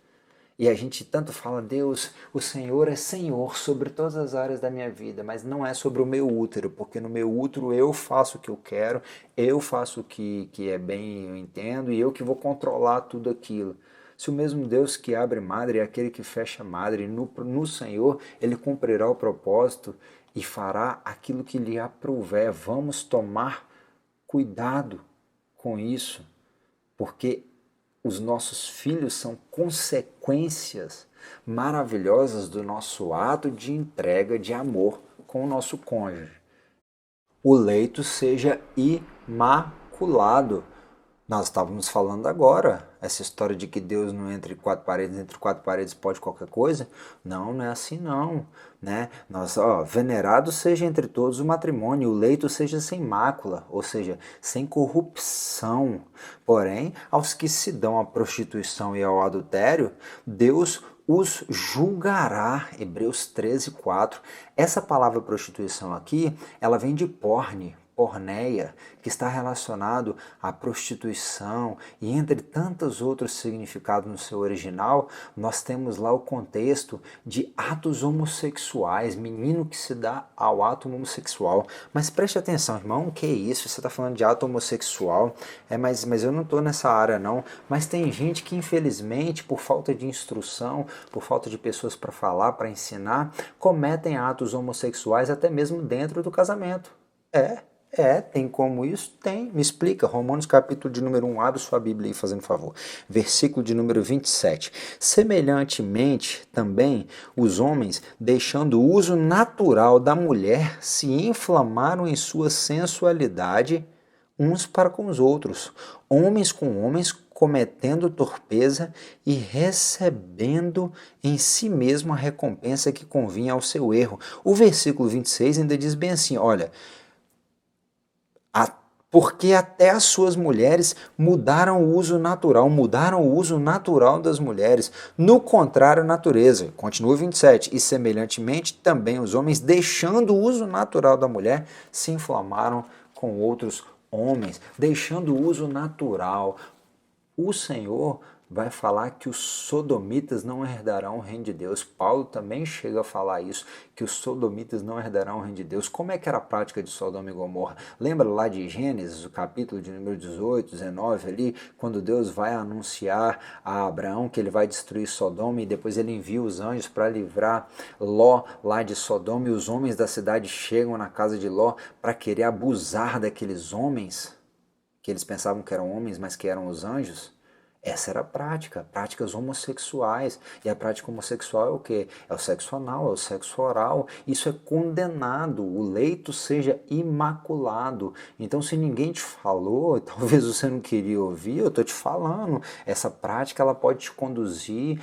E a gente tanto fala, Deus, o Senhor é Senhor sobre todas as áreas da minha vida, mas não é sobre o meu útero, porque no meu útero eu faço o que eu quero, eu faço o que é bem, eu entendo, e eu que vou controlar tudo aquilo. Se o mesmo Deus que abre madre é aquele que fecha madre, no Senhor Ele cumprirá o propósito e fará aquilo que lhe aprouver. Vamos tomar cuidado com isso, porque os nossos filhos são consequências maravilhosas do nosso ato de entrega de amor com o nosso cônjuge. O leito seja imaculado. Nós estávamos falando agora, essa história de que Deus não entre quatro paredes pode qualquer coisa. Não, não é assim não, né? Venerado seja entre todos o matrimônio, o leito seja sem mácula, ou seja, sem corrupção. Porém, aos que se dão à prostituição e ao adultério, Deus os julgará. Hebreus 13:4. Essa palavra prostituição aqui, ela vem de porneia, que está relacionado à prostituição, e entre tantos outros significados no seu original, nós temos lá o contexto de atos homossexuais, menino que se dá ao ato homossexual. Mas preste atenção, irmão, que isso? Você está falando de ato homossexual, mas eu não estou nessa área não, mas tem gente que infelizmente, por falta de instrução, por falta de pessoas para falar, para ensinar, cometem atos homossexuais até mesmo dentro do casamento. Tem como isso? Tem. Me explica. Romanos capítulo de número 1, abre sua Bíblia aí, fazendo favor. Versículo de número 27. Semelhantemente, também, os homens, deixando o uso natural da mulher, se inflamaram em sua sensualidade uns para com os outros, homens com homens, cometendo torpeza e recebendo em si mesmo a recompensa que convinha ao seu erro. O versículo 26 ainda diz bem assim, olha, porque até as suas mulheres mudaram o uso natural das mulheres, no contrário à natureza. Continua 27, e semelhantemente também os homens, deixando o uso natural da mulher, se inflamaram com outros homens, deixando o uso natural. O Senhor vai falar que os sodomitas não herdarão o reino de Deus. Paulo também chega a falar isso, que os sodomitas não herdarão o reino de Deus. Como é que era a prática de Sodoma e Gomorra? Lembra lá de Gênesis, o capítulo de número 18, 19 ali, quando Deus vai anunciar a Abraão que ele vai destruir Sodoma e depois ele envia os anjos para livrar Ló lá de Sodoma e os homens da cidade chegam na casa de Ló para querer abusar daqueles homens, que eles pensavam que eram homens, mas que eram os anjos. Essa era a prática, práticas homossexuais. E a prática homossexual é o quê? É o sexo anal, é o sexo oral. Isso é condenado, o leito seja imaculado. Então, se ninguém te falou, talvez você não queria ouvir, eu estou te falando. Essa prática ela pode te conduzir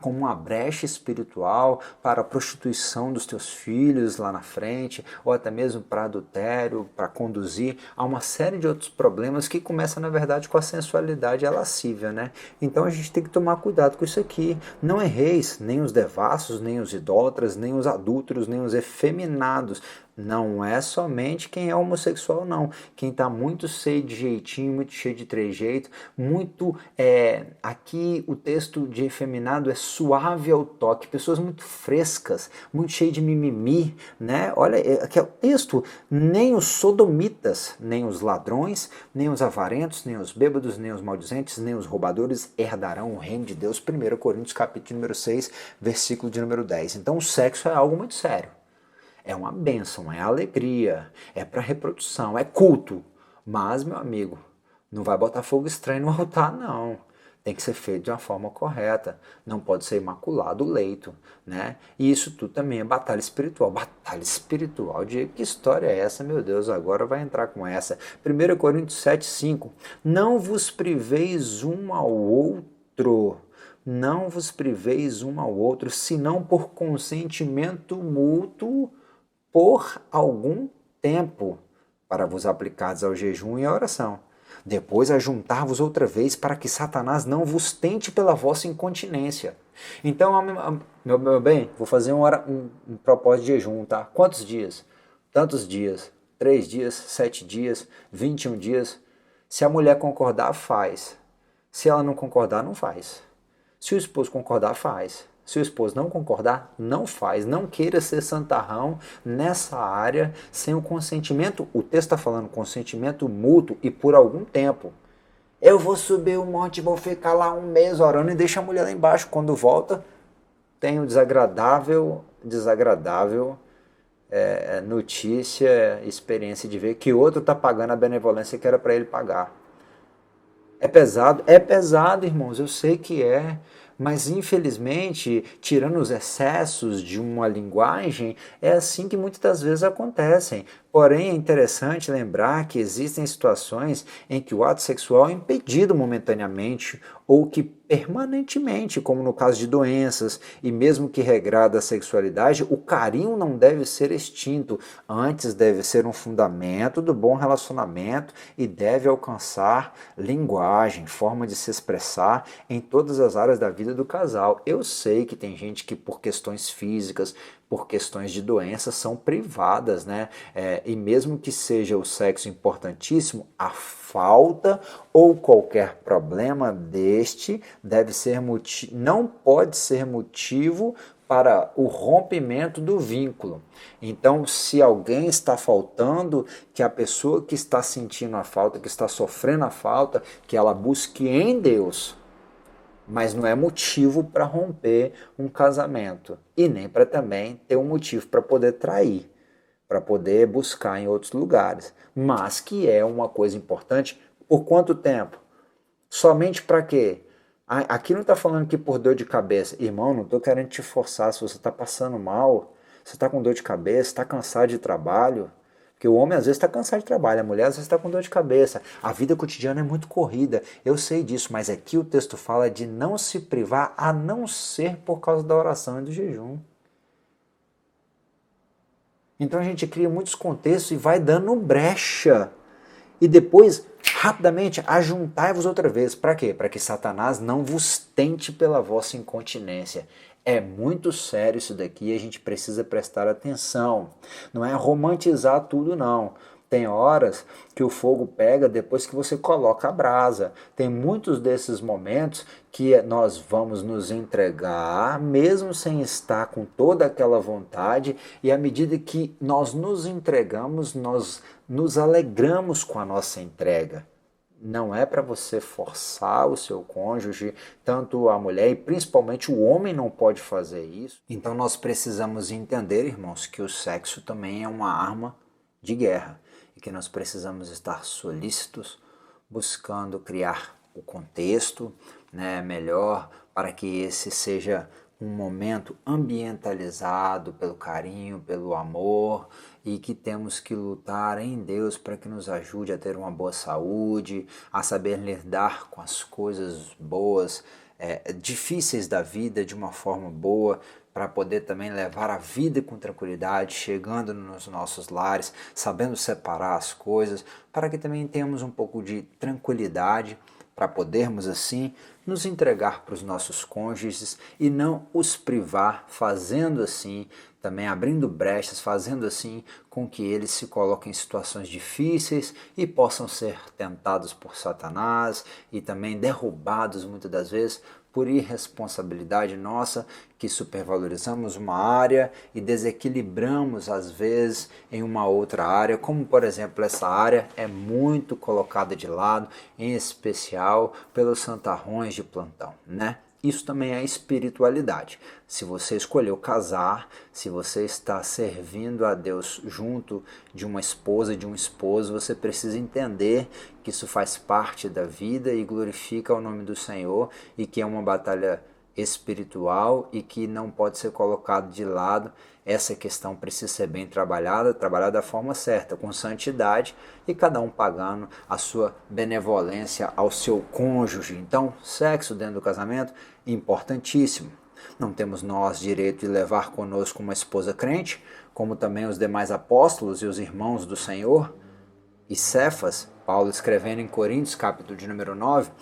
como uma brecha espiritual para a prostituição dos teus filhos lá na frente, ou até mesmo para adultério, para conduzir a uma série de outros problemas que começam, na verdade, com a sensualidade lascívia, né? Então a gente tem que tomar cuidado com isso aqui. Não erreis, nem os devassos, nem os idólatras, nem os adúlteros, nem os efeminados. Não é somente quem é homossexual, não. Quem está muito cheio de jeitinho, muito cheio de trejeito, muito... aqui o texto de efeminado é suave ao toque. Pessoas muito frescas, muito cheias de mimimi, né? Olha, aqui é o texto. Nem os sodomitas, nem os ladrões, nem os avarentos, nem os bêbados, nem os maldizentes, nem os roubadores herdarão o reino de Deus. 1 Coríntios capítulo número 6, versículo de número 10. Então o sexo é algo muito sério. É uma bênção, é alegria, é para reprodução, é culto. Mas, meu amigo, não vai botar fogo estranho no altar, não. Tem que ser feito de uma forma correta. Não pode ser imaculado o leito, né? E isso tudo também é batalha espiritual. Batalha espiritual, Diego, que história é essa, meu Deus? Agora vai entrar com essa. 1 Coríntios 7, 5. Não vos priveis um ao outro. Não vos priveis um ao outro, senão por consentimento mútuo, por algum tempo, para vos aplicardes ao jejum e à oração. Depois ajuntar-vos outra vez, para que Satanás não vos tente pela vossa incontinência. Então, meu bem, vou fazer um propósito de jejum, tá? Quantos dias? Tantos dias. 3 dias, 7 dias, 21 dias. Se a mulher concordar, faz. Se ela não concordar, não faz. Se o esposo concordar, faz. Se o esposo não concordar, não faz. Não queira ser santarrão nessa área sem o consentimento. O texto está falando consentimento mútuo e por algum tempo. Eu vou subir o monte, vou ficar lá um mês orando e deixa a mulher lá embaixo. Quando volta, tem o desagradável notícia, experiência de ver que outro está pagando a benevolência que era para ele pagar. É pesado, irmãos, eu sei que é, mas infelizmente, tirando os excessos de uma linguagem, é assim que muitas das vezes acontecem. Porém, é interessante lembrar que existem situações em que o ato sexual é impedido momentaneamente ou que permanentemente, como no caso de doenças, e mesmo que regrada a sexualidade, o carinho não deve ser extinto, antes deve ser um fundamento do bom relacionamento e deve alcançar linguagem, forma de se expressar em todas as áreas da vida do casal. Eu sei que tem gente que por questões físicas, por questões de doenças, são privadas, né? E mesmo que seja o sexo importantíssimo, a falta ou qualquer problema deste não pode ser motivo para o rompimento do vínculo. Então, se alguém está faltando, que a pessoa que está sentindo a falta, que está sofrendo a falta, que ela busque em Deus. Mas não é motivo para romper um casamento e nem para também ter um motivo para poder trair, para poder buscar em outros lugares. Mas que é uma coisa importante, por quanto tempo? Somente para quê? Aqui não está falando que por dor de cabeça. Irmão, não estou querendo te forçar. Se você está passando mal, você está com dor de cabeça, está cansado de trabalho. Porque o homem às vezes está cansado de trabalho, a mulher às vezes está com dor de cabeça. A vida cotidiana é muito corrida, eu sei disso, mas aqui o texto fala de não se privar a não ser por causa da oração e do jejum. Então a gente cria muitos contextos e vai dando brecha. E depois, rapidamente, ajuntai-vos outra vez. Para quê? Para que Satanás não vos tente pela vossa incontinência. É muito sério isso daqui e a gente precisa prestar atenção. Não é romantizar tudo, não. Tem horas que o fogo pega depois que você coloca a brasa. Tem muitos desses momentos que nós vamos nos entregar, mesmo sem estar com toda aquela vontade, e à medida que nós nos entregamos, nós nos alegramos com a nossa entrega. Não é para você forçar o seu cônjuge, tanto a mulher e principalmente o homem não pode fazer isso. Então nós precisamos entender, irmãos, que o sexo também é uma arma de guerra e que nós precisamos estar solícitos, buscando criar o contexto, né, melhor para que esse seja um momento ambientalizado pelo carinho, pelo amor, e que temos que lutar em Deus para que nos ajude a ter uma boa saúde, a saber lidar com as coisas boas, difíceis da vida de uma forma boa, para poder também levar a vida com tranquilidade, chegando nos nossos lares, sabendo separar as coisas, para que também tenhamos um pouco de tranquilidade, para podermos assim nos entregar para os nossos cônjuges e não os privar, fazendo assim, também abrindo brechas, fazendo assim com que eles se coloquem em situações difíceis e possam ser tentados por Satanás e também derrubados muitas das vezes por irresponsabilidade nossa, que supervalorizamos uma área e desequilibramos às vezes em uma outra área, como por exemplo essa área é muito colocada de lado, em especial pelos santarrões de plantão, né? Isso também é espiritualidade. Se você escolheu casar, se você está servindo a Deus junto de uma esposa, de um esposo, você precisa entender que isso faz parte da vida e glorifica o nome do Senhor e que é uma batalha espiritual e que não pode ser colocado de lado. Essa questão precisa ser bem trabalhada da forma certa, com santidade e cada um pagando a sua benevolência ao seu cônjuge. Então, sexo dentro do casamento, importantíssimo. Não temos nós direito de levar conosco uma esposa crente, como também os demais apóstolos e os irmãos do Senhor. E Cefas, Paulo escrevendo em Coríntios, capítulo de número 9,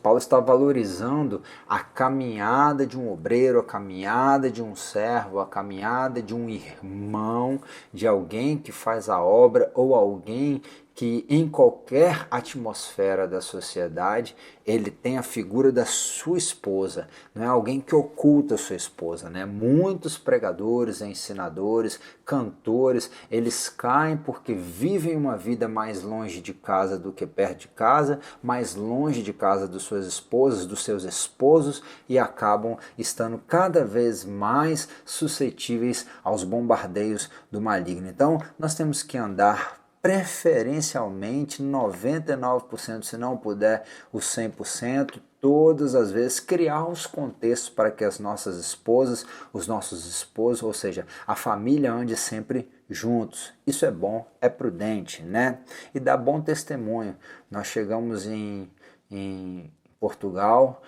Paulo está valorizando a caminhada de um obreiro, a caminhada de um servo, a caminhada de um irmão, de alguém que faz a obra ou alguém que em qualquer atmosfera da sociedade ele tem a figura da sua esposa, não é alguém que oculta a sua esposa, né? Muitos pregadores, ensinadores, cantores, eles caem porque vivem uma vida mais longe de casa do que perto de casa, mais longe de casa das suas esposas, dos seus esposos e acabam estando cada vez mais suscetíveis aos bombardeios do maligno. Então, nós temos que andar preferencialmente 99%, se não puder o 100%, todas as vezes criar os contextos para que as nossas esposas, os nossos esposos, ou seja, a família ande sempre juntos. Isso é bom, é prudente, né? E dá bom testemunho. Nós chegamos em Portugal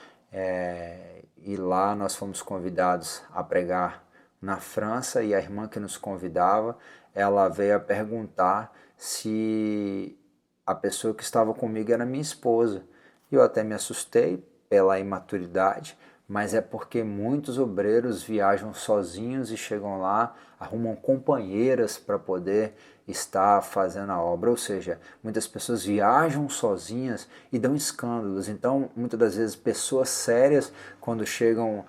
e lá nós fomos convidados a pregar na França e a irmã que nos convidava, ela veio a perguntar se a pessoa que estava comigo era minha esposa. Eu até me assustei pela imaturidade, mas é porque muitos obreiros viajam sozinhos e chegam lá, arrumam companheiras para poder estar fazendo a obra, ou seja, muitas pessoas viajam sozinhas e dão escândalos. Então, muitas das vezes, pessoas sérias, quando chegam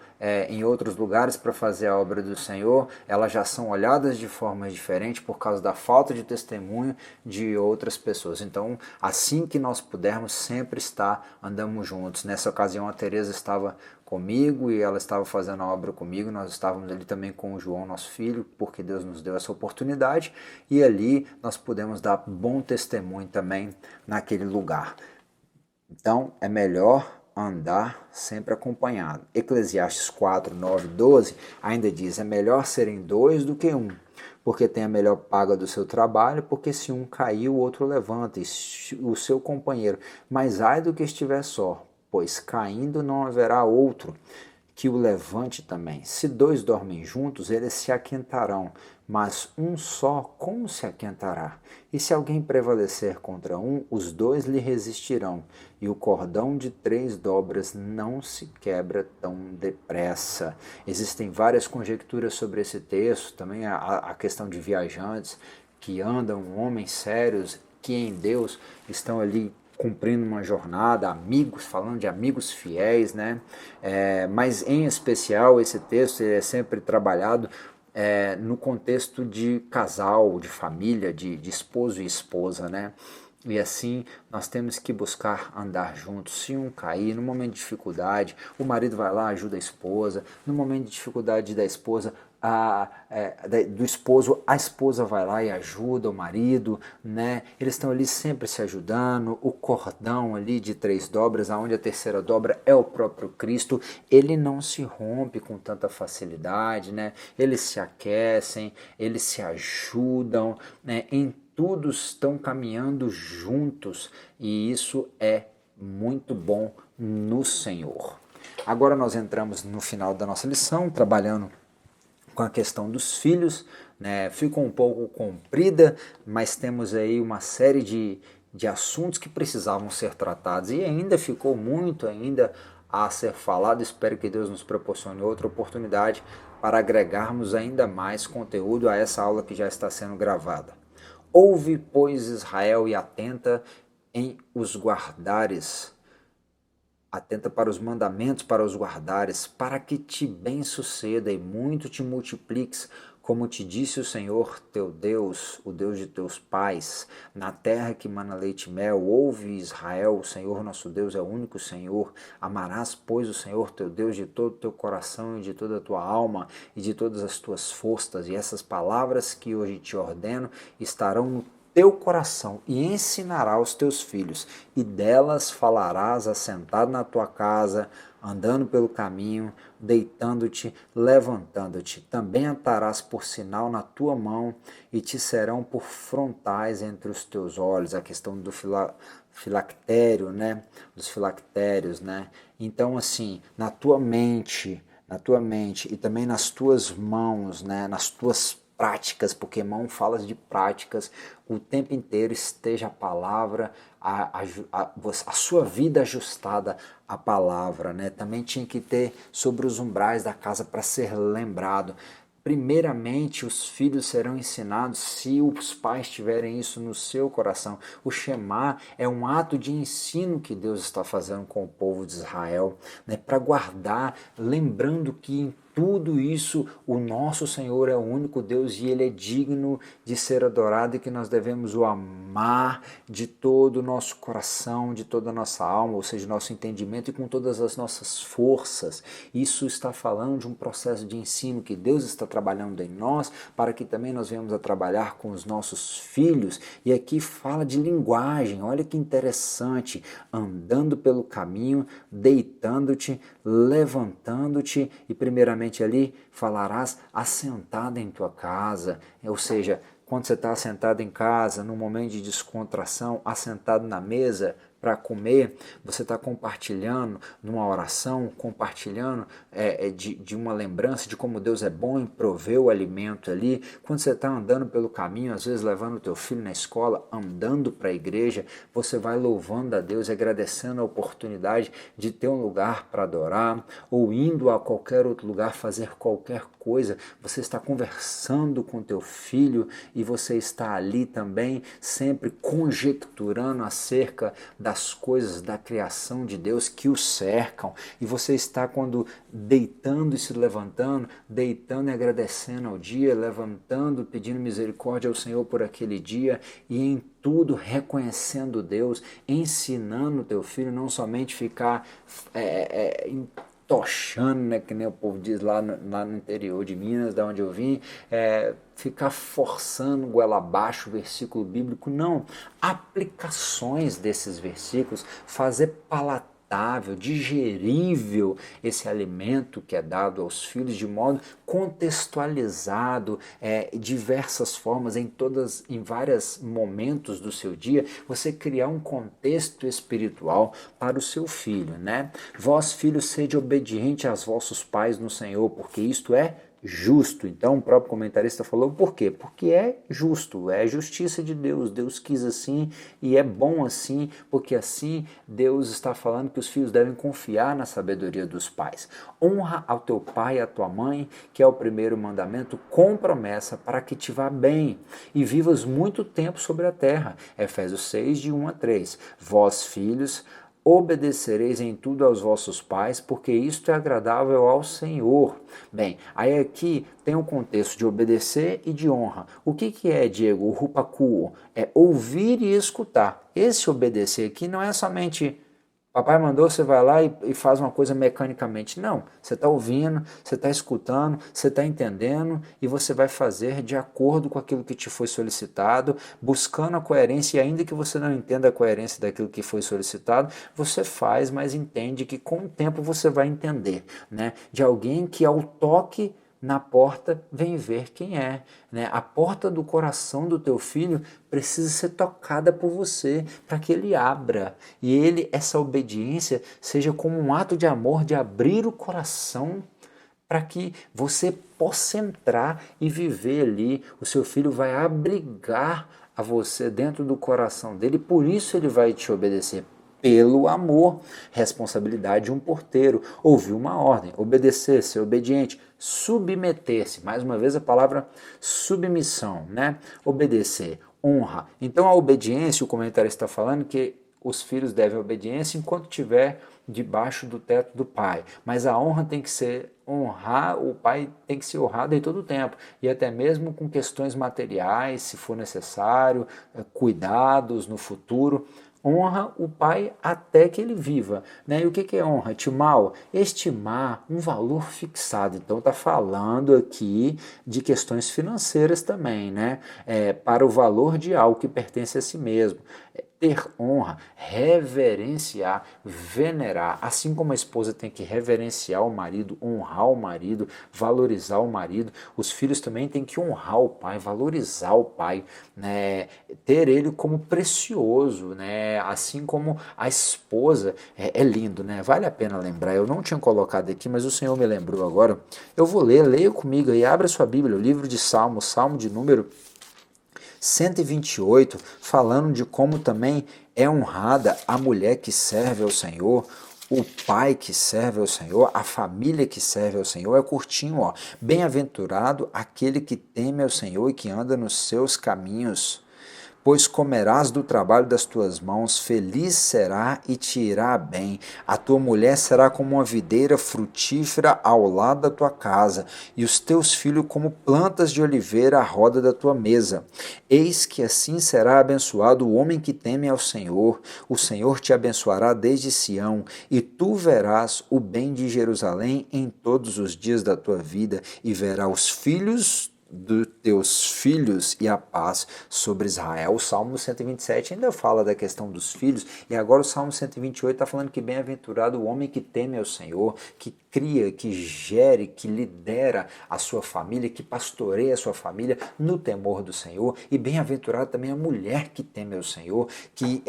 em outros lugares para fazer a obra do Senhor, elas já são olhadas de forma diferente por causa da falta de testemunho de outras pessoas. Então, assim que nós pudermos sempre estar, andamos juntos. Nessa ocasião, a Teresa estava comigo e ela estava fazendo a obra comigo, nós estávamos ali também com o João, nosso filho, porque Deus nos deu essa oportunidade e ali nós pudemos dar bom testemunho também naquele lugar. Então é melhor andar sempre acompanhado. Eclesiastes 4, 9, 12 ainda diz, é melhor serem dois do que um, porque tem a melhor paga do seu trabalho, porque se um cair, o outro levanta, e o seu companheiro, mas ai do que estiver só, pois caindo não haverá outro que o levante também. Se dois dormem juntos, eles se aquentarão, mas um só como se aquentará? E se alguém prevalecer contra um, os dois lhe resistirão, e o cordão de 3 dobras não se quebra tão depressa. Existem várias conjecturas sobre esse texto, também a questão de viajantes, que andam, homens sérios, que em Deus estão ali cumprindo uma jornada, amigos, falando de amigos fiéis, né? Mas em especial esse texto é sempre trabalhado no contexto de casal, de família, de esposo e esposa, né? E assim nós temos que buscar andar juntos. Se um cair, no momento de dificuldade, o marido vai lá, ajuda a esposa. No momento de dificuldade da esposa, do esposo, a esposa vai lá e ajuda o marido, né? Eles estão ali sempre se ajudando. O cordão ali de 3 dobras, aonde a terceira dobra é o próprio Cristo, ele não se rompe com tanta facilidade, né? Eles se aquecem, eles se ajudam, né? Em tudo estão caminhando juntos e isso é muito bom no Senhor. Agora nós entramos no final da nossa lição, trabalhando com a questão dos filhos, né? Ficou um pouco comprida, mas temos aí uma série de assuntos que precisavam ser tratados e ainda ficou muito ainda a ser falado. Espero que Deus nos proporcione outra oportunidade para agregarmos ainda mais conteúdo a essa aula que já está sendo gravada. Ouve, pois, Israel, e atenta em os guardares. Atenta para os mandamentos, para os guardares, para que te bem suceda e muito te multipliques, como te disse o Senhor teu Deus, o Deus de teus pais, na terra que mana leite e mel. Ouve, Israel, o Senhor nosso Deus é o único Senhor. Amarás, pois, o Senhor teu Deus de todo o teu coração e de toda a tua alma e de todas as tuas forças. E essas palavras que hoje te ordeno estarão no teu coração e ensinará aos teus filhos, e delas falarás assentado na tua casa, andando pelo caminho, deitando-te, levantando-te. Também atarás por sinal na tua mão, e te serão por frontais entre os teus olhos. A questão do filactério, né? Dos filactérios, né? Então, assim, na tua mente e também nas tuas mãos, né? Nas tuas práticas, porque mão fala de práticas, o tempo inteiro esteja a palavra, a sua vida ajustada à palavra, né? Também tinha que ter sobre os umbrais da casa para ser lembrado. Primeiramente, os filhos serão ensinados se os pais tiverem isso no seu coração. O Shema é um ato de ensino que Deus está fazendo com o povo de Israel, né, para guardar, lembrando que em tudo isso o nosso Senhor é o único Deus e Ele é digno de ser adorado e que nós devemos o amar de todo o nosso coração, de toda a nossa alma, ou seja, nosso entendimento e com todas as nossas forças. Isso está falando de um processo de ensino que Deus está trabalhando em nós para que também nós venhamos a trabalhar com os nossos filhos. E aqui fala de linguagem, olha que interessante, andando pelo caminho, deitando-te, levantando-te e primeiramente ali falarás assentado em tua casa, ou seja, quando você está assentado em casa, num momento de descontração, assentado na mesa para comer, você está compartilhando numa oração, compartilhando de uma lembrança de como Deus é bom em prover o alimento ali. Quando você está andando pelo caminho, às vezes levando o teu filho na escola, andando para a igreja, você vai louvando a Deus e agradecendo a oportunidade de ter um lugar para adorar, ou indo a qualquer outro lugar fazer qualquer coisa, você está conversando com teu filho e você está ali também sempre conjecturando acerca das coisas da criação de Deus que o cercam, e você está quando deitando e se levantando, deitando e agradecendo ao dia, levantando, pedindo misericórdia ao Senhor por aquele dia e em tudo reconhecendo Deus, ensinando o teu filho não somente ficar tochando, né, que nem o povo diz lá no interior de Minas, da onde eu vim, ficar forçando goela abaixo o versículo bíblico, não, aplicações desses versículos, fazer palatável, digerível esse alimento que é dado aos filhos de modo contextualizado, diversas formas, em vários momentos do seu dia, você criar um contexto espiritual para o seu filho, né? Vós, filhos, sede obediente aos vossos pais no Senhor, porque isto é justo. Então o próprio comentarista falou, por quê? Porque é justo, é a justiça de Deus, Deus quis assim e é bom assim, porque assim Deus está falando que os filhos devem confiar na sabedoria dos pais. Honra ao teu pai e à tua mãe, que é o primeiro mandamento, com promessa para que te vá bem e vivas muito tempo sobre a terra. Efésios 6, de 1 a 3. Vós, filhos, obedecereis em tudo aos vossos pais, porque isto é agradável ao Senhor. Bem, aí aqui tem um contexto de obedecer e de honra. O que é, Diego, o rupakuo? É ouvir e escutar. Esse obedecer aqui não é somente papai mandou, você vai lá e faz uma coisa mecanicamente. Não, você está ouvindo, você está escutando, você está entendendo e você vai fazer de acordo com aquilo que te foi solicitado, buscando a coerência, e ainda que você não entenda a coerência daquilo que foi solicitado, você faz, mas entende que com o tempo você vai entender, né? De alguém que ao toque na porta vem ver quem é, né? A porta do coração do teu filho precisa ser tocada por você para que ele abra e ele, essa obediência seja como um ato de amor, de abrir o coração para que você possa entrar e viver ali. O seu filho vai abrigar a você dentro do coração dele, por isso ele vai te obedecer. Pelo amor, responsabilidade de um porteiro, ouvir uma ordem, obedecer, ser obediente, submeter-se, mais uma vez a palavra submissão, né? Obedecer, honra. Então a obediência, o comentário está falando que os filhos devem obediência enquanto estiver debaixo do teto do pai, mas a honra tem que ser honrar, o pai tem que ser honrado em todo o tempo, e até mesmo com questões materiais, se for necessário, cuidados no futuro. Honra o pai até que ele viva, né? E o que é honra? Estimar um valor fixado. Então está falando aqui de questões financeiras também, né? Para o valor de algo que pertence a si mesmo. Ter honra, reverenciar, venerar, assim como a esposa tem que reverenciar o marido, honrar o marido, valorizar o marido, os filhos também têm que honrar o pai, valorizar o pai, né? Ter ele como precioso, né? Assim como a esposa, é lindo, né? Vale a pena lembrar, eu não tinha colocado aqui, mas o Senhor me lembrou agora, eu vou ler, leia comigo aí, abra sua Bíblia, o livro de Salmos, Salmo de número 128, falando de como também é honrada a mulher que serve ao Senhor, o pai que serve ao Senhor, a família que serve ao Senhor. É curtinho, ó. Bem-aventurado aquele que teme ao Senhor e que anda nos seus caminhos. Pois comerás do trabalho das tuas mãos, feliz será e te irá bem. A tua mulher será como uma videira frutífera ao lado da tua casa, e os teus filhos como plantas de oliveira à roda da tua mesa. Eis que assim será abençoado o homem que teme ao Senhor. O Senhor te abençoará desde Sião, e tu verás o bem de Jerusalém em todos os dias da tua vida, e verás os filhos dos teus filhos e a paz sobre Israel. O Salmo 127 ainda fala da questão dos filhos, e agora o Salmo 128 está falando que bem-aventurado o homem que teme ao Senhor, que cria, que gere, que lidera a sua família, que pastoreia a sua família no temor do Senhor, e bem-aventurado também a mulher que teme ao Senhor, que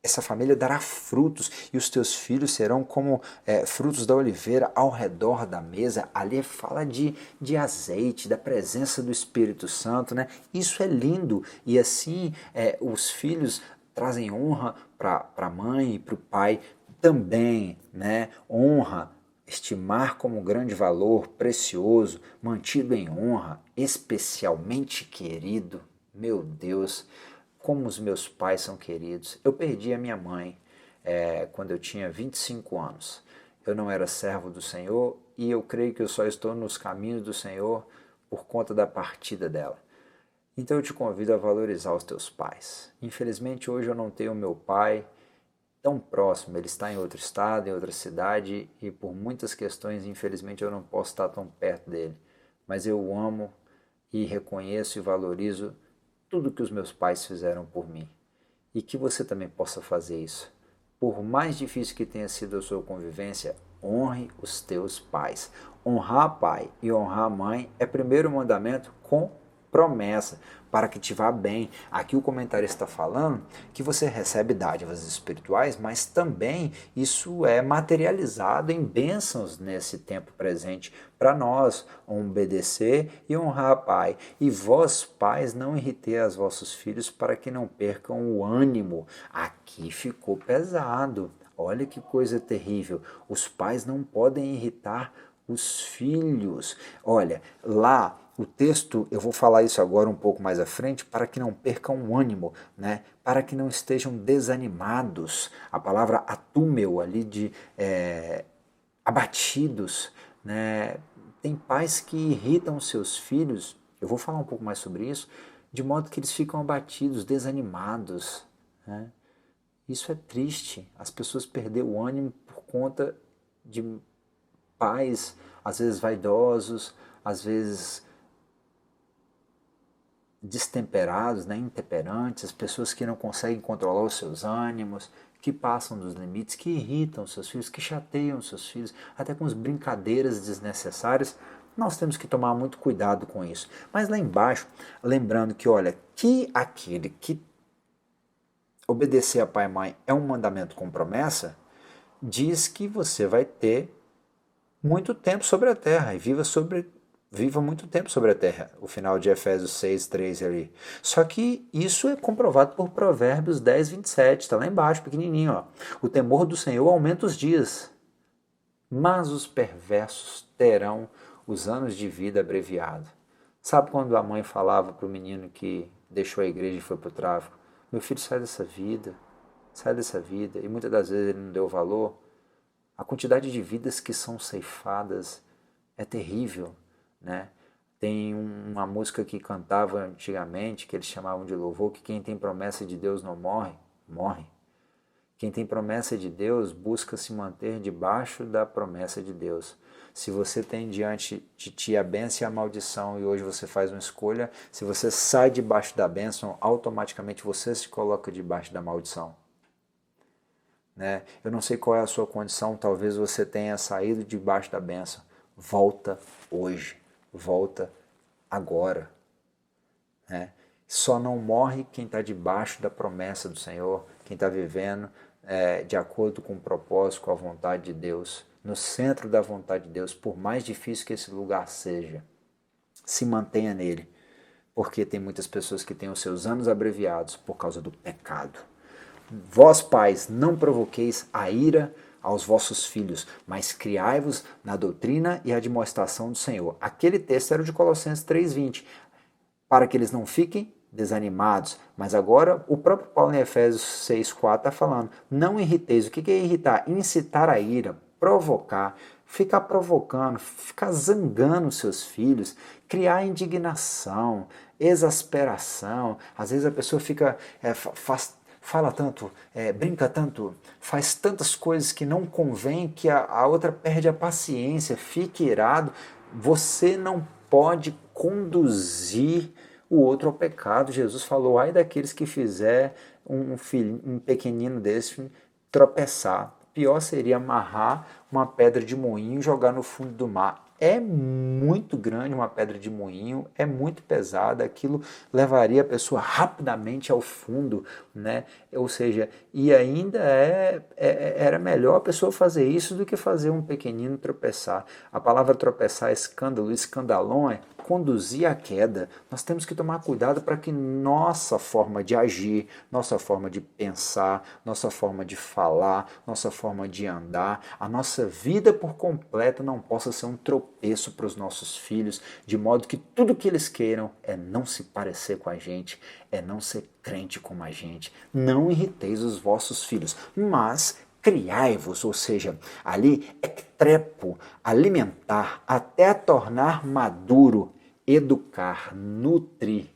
essa família dará frutos e os teus filhos serão como frutos da oliveira ao redor da mesa. Ali fala de azeite, da presença do Espírito Santo, né? Isso é lindo, e assim os filhos trazem honra para a mãe e para o pai também, né? Honra, estimar como grande valor, precioso, mantido em honra, especialmente querido. Meu Deus, como os meus pais são queridos. Eu perdi a minha mãe quando eu tinha 25 anos. Eu não era servo do Senhor e eu creio que eu só estou nos caminhos do Senhor por conta da partida dela. Então eu te convido a valorizar os teus pais. Infelizmente hoje eu não tenho meu pai tão próximo, ele está em outro estado, em outra cidade, e por muitas questões, infelizmente, eu não posso estar tão perto dele. Mas eu o amo e reconheço e valorizo tudo que os meus pais fizeram por mim. E que você também possa fazer isso. Por mais difícil que tenha sido a sua convivência, honre os teus pais. Honrar pai e honrar mãe é primeiro mandamento com promessa. para que te vá bem. Aqui o comentarista está falando que você recebe dádivas espirituais, mas também isso é materializado em bênçãos nesse tempo presente para nós, obedecer e honrar Pai. E vós, pais, não irriteis vossos filhos para que não percam o ânimo. Aqui ficou pesado. Olha que coisa terrível. Os pais não podem irritar os filhos. Olha, lá o texto, eu vou falar isso agora um pouco mais à frente, para que não percam o ânimo, né? Para que não estejam desanimados. A palavra atúmel ali de abatidos, né? Tem pais que irritam seus filhos, eu vou falar um pouco mais sobre isso, de modo que eles ficam abatidos, desanimados, né? Isso é triste. As pessoas perderam o ânimo por conta de pais, às vezes vaidosos, às vezes destemperados, né, intemperantes, pessoas que não conseguem controlar os seus ânimos, que passam dos limites, que irritam seus filhos, que chateiam seus filhos, até com as brincadeiras desnecessárias. Nós temos que tomar muito cuidado com isso. Mas lá embaixo, lembrando que, olha, que aquele que obedecer a pai e mãe é um mandamento com promessa, diz que você vai ter muito tempo sobre a terra e viva muito tempo sobre a terra, o final de Efésios 6, 3 ali. Só que isso é comprovado por Provérbios 10, 27, está lá embaixo, pequenininho. Ó. O temor do Senhor aumenta os dias, mas os perversos terão os anos de vida abreviados. Sabe quando a mãe falava para o menino que deixou a igreja e foi para o tráfico? Meu filho, sai dessa vida, e muitas das vezes ele não deu valor. A quantidade de vidas que são ceifadas é terrível, né? Tem uma música que cantava antigamente, que eles chamavam de louvor, que quem tem promessa de Deus não morre, morre. Quem tem promessa de Deus busca se manter debaixo da promessa de Deus. Se você tem diante de ti a bênção e a maldição e hoje você faz uma escolha, se você sai debaixo da bênção, automaticamente você se coloca debaixo da maldição. Né? Eu não sei qual é a sua condição, talvez você tenha saído debaixo da bênção. Volta hoje, volta agora. Né? Só não morre quem está debaixo da promessa do Senhor, quem está vivendo de acordo com o propósito, com a vontade de Deus, no centro da vontade de Deus, por mais difícil que esse lugar seja, se mantenha nele, porque tem muitas pessoas que têm os seus anos abreviados por causa do pecado. Vós, pais, não provoqueis a ira aos vossos filhos, mas criai-vos na doutrina e admoestação do Senhor. Aquele texto era o de Colossenses 3,20, para que eles não fiquem desanimados. Mas agora o próprio Paulo em Efésios 6,4 está falando, não irriteis. O que é irritar? Incitar a ira, provocar, ficar provocando, ficar zangando seus filhos, criar indignação, exasperação. Às vezes a pessoa fica, fala tanto, brinca tanto, faz tantas coisas que não convém, que a outra perde a paciência, fica irado. Você não pode conduzir o outro ao pecado. Jesus falou, ai daqueles que fizer um pequenino desse tropeçar. Pior seria amarrar uma pedra de moinho e jogar no fundo do mar. É muito grande uma pedra de moinho, é muito pesada, aquilo levaria a pessoa rapidamente ao fundo, né? Ou seja, e ainda era melhor a pessoa fazer isso do que fazer um pequenino tropeçar. A palavra tropeçar é escândalo, escandalon é conduzir à queda. Nós temos que tomar cuidado para que nossa forma de agir, nossa forma de pensar, nossa forma de falar, nossa forma de andar, a nossa vida por completo não possa ser um tropeço para os nossos filhos, de modo que tudo que eles queiram é não se parecer com a gente, é não ser crente como a gente. Não irriteis os vossos filhos, mas criai-vos, ou seja, ali é trepo, alimentar, até tornar maduro, educar, nutrir,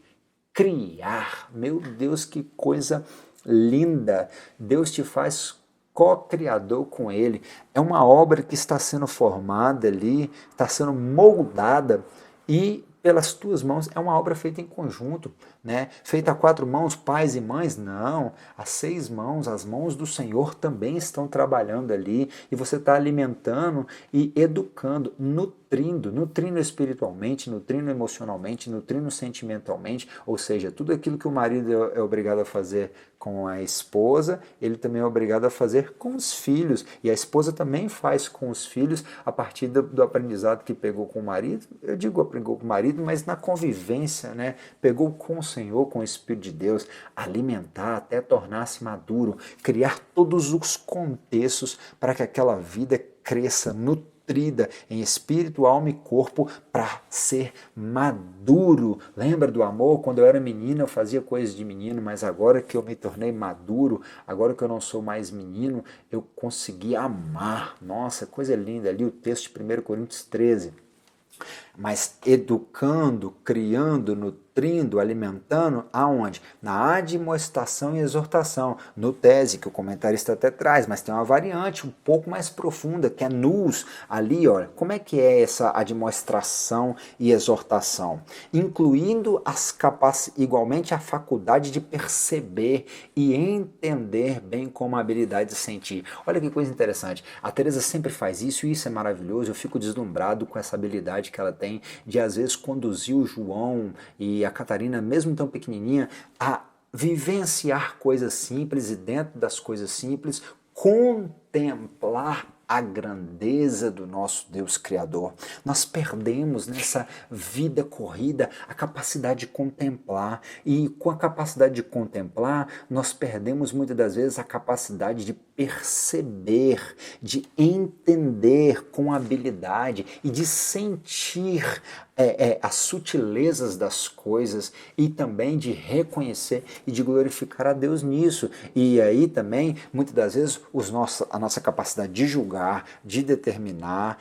criar. Meu Deus, que coisa linda! Deus te faz co-criador com Ele. É uma obra que está sendo formada ali, está sendo moldada e pelas tuas mãos, é uma obra feita em conjunto, né? Feita a 4 mãos, pais e mães, não, as 6 mãos, as mãos do Senhor também estão trabalhando ali, e você está alimentando e educando, nutrindo nutrindo espiritualmente, nutrindo emocionalmente, nutrindo sentimentalmente, ou seja, tudo aquilo que o marido é obrigado a fazer com a esposa, ele também é obrigado a fazer com os filhos, e a esposa também faz com os filhos a partir do aprendizado que pegou com o marido, eu digo aprendeu com o marido, mas na convivência, né? Pegou com o Senhor, com o Espírito de Deus, alimentar até tornar-se maduro, criar todos os contextos para que aquela vida cresça, nutrida em espírito, alma e corpo para ser maduro. Lembra do amor? Quando eu era menino eu fazia coisas de menino, mas agora que eu me tornei maduro, agora que eu não sou mais menino, eu consegui amar. Nossa, coisa linda ali o texto de 1 Coríntios 13. Mas educando, criando, nutrindo, alimentando, aonde? Na admoestação e exortação, no tese, que o comentarista até traz, mas tem uma variante um pouco mais profunda, que é nous, ali, olha, como é que é essa admoestação e exortação? Incluindo igualmente a faculdade de perceber e entender bem como a habilidade de sentir. Olha que coisa interessante, a Teresa sempre faz isso e isso é maravilhoso, eu fico deslumbrado com essa habilidade que ela tem de às vezes conduzir o João e a Catarina, mesmo tão pequenininha, a vivenciar coisas simples e dentro das coisas simples contemplar a grandeza do nosso Deus Criador. Nós perdemos nessa vida corrida a capacidade de contemplar, e com a capacidade de contemplar, nós perdemos muitas das vezes a capacidade de perceber, de entender com habilidade e de sentir as sutilezas das coisas e também de reconhecer e de glorificar a Deus nisso. E aí também, muitas das vezes, a nossa capacidade de julgar, de determinar,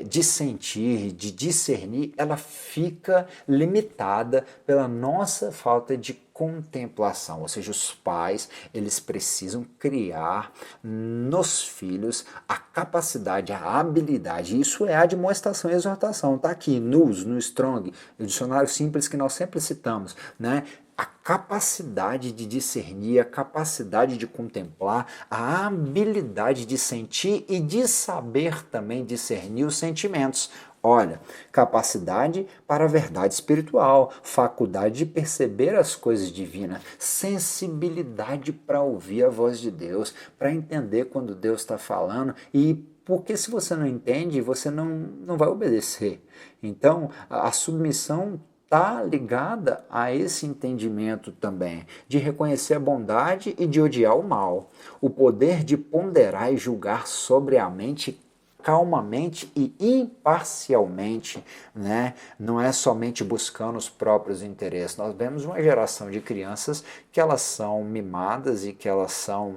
de sentir, de discernir, ela fica limitada pela nossa falta de contemplação, ou seja, os pais, eles precisam criar nos filhos a capacidade, a habilidade, isso é a admoestação e exortação, está aqui, no Strong, o dicionário simples que nós sempre citamos, né? A capacidade de discernir, a capacidade de contemplar, a habilidade de sentir e de saber também discernir os sentimentos. Olha, capacidade para a verdade espiritual, faculdade de perceber as coisas divinas, sensibilidade para ouvir a voz de Deus, para entender quando Deus está falando, e porque se você não entende, você não vai obedecer. Então, a submissão está ligada a esse entendimento também, de reconhecer a bondade e de odiar o mal, o poder de ponderar e julgar sobriamente, calmamente e imparcialmente, né? Não é somente buscando os próprios interesses. Nós vemos uma geração de crianças que elas são mimadas e que elas são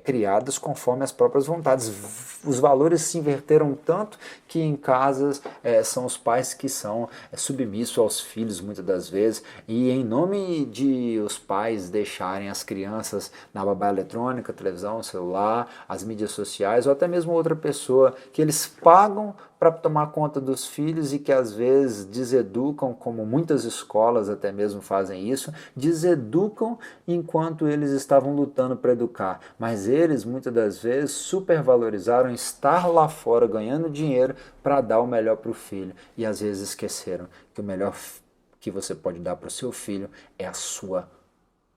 criadas conforme as próprias vontades. Os valores se inverteram tanto que em casas são os pais que são submissos aos filhos muitas das vezes, e em nome de os pais deixarem as crianças na babá eletrônica, televisão, celular, as mídias sociais, ou até mesmo outra pessoa que eles pagam para tomar conta dos filhos e que às vezes deseducam, como muitas escolas até mesmo fazem isso, deseducam enquanto eles estavam lutando para educar, mas eles muitas das vezes supervalorizaram estar lá fora ganhando dinheiro para dar o melhor para o filho, e às vezes esqueceram que o melhor que você pode dar para o seu filho é a sua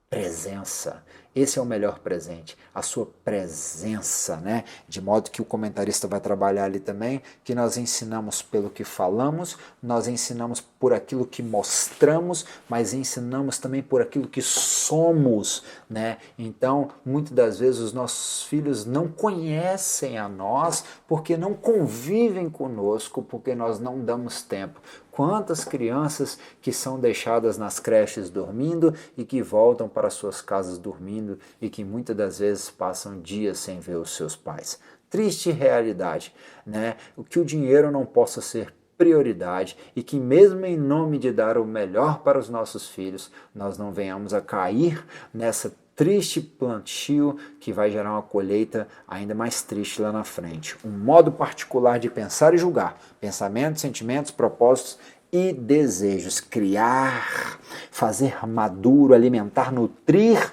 presença. Esse é o melhor presente, a sua presença, né? De modo que o comentarista vai trabalhar ali também, que nós ensinamos pelo que falamos, nós ensinamos por aquilo que mostramos, mas ensinamos também por aquilo que somos, né? Então, muitas das vezes os nossos filhos não conhecem a nós porque não convivem conosco, porque nós não damos tempo. Quantas crianças que são deixadas nas creches dormindo e que voltam para suas casas dormindo e que muitas das vezes passam dias sem ver os seus pais. Triste realidade, né? O que o dinheiro não possa ser prioridade e que mesmo em nome de dar o melhor para os nossos filhos, nós não venhamos a cair nessa triste plantio que vai gerar uma colheita ainda mais triste lá na frente. Um modo particular de pensar e julgar. Pensamentos, sentimentos, propósitos e desejos. Criar, fazer maduro, alimentar, nutrir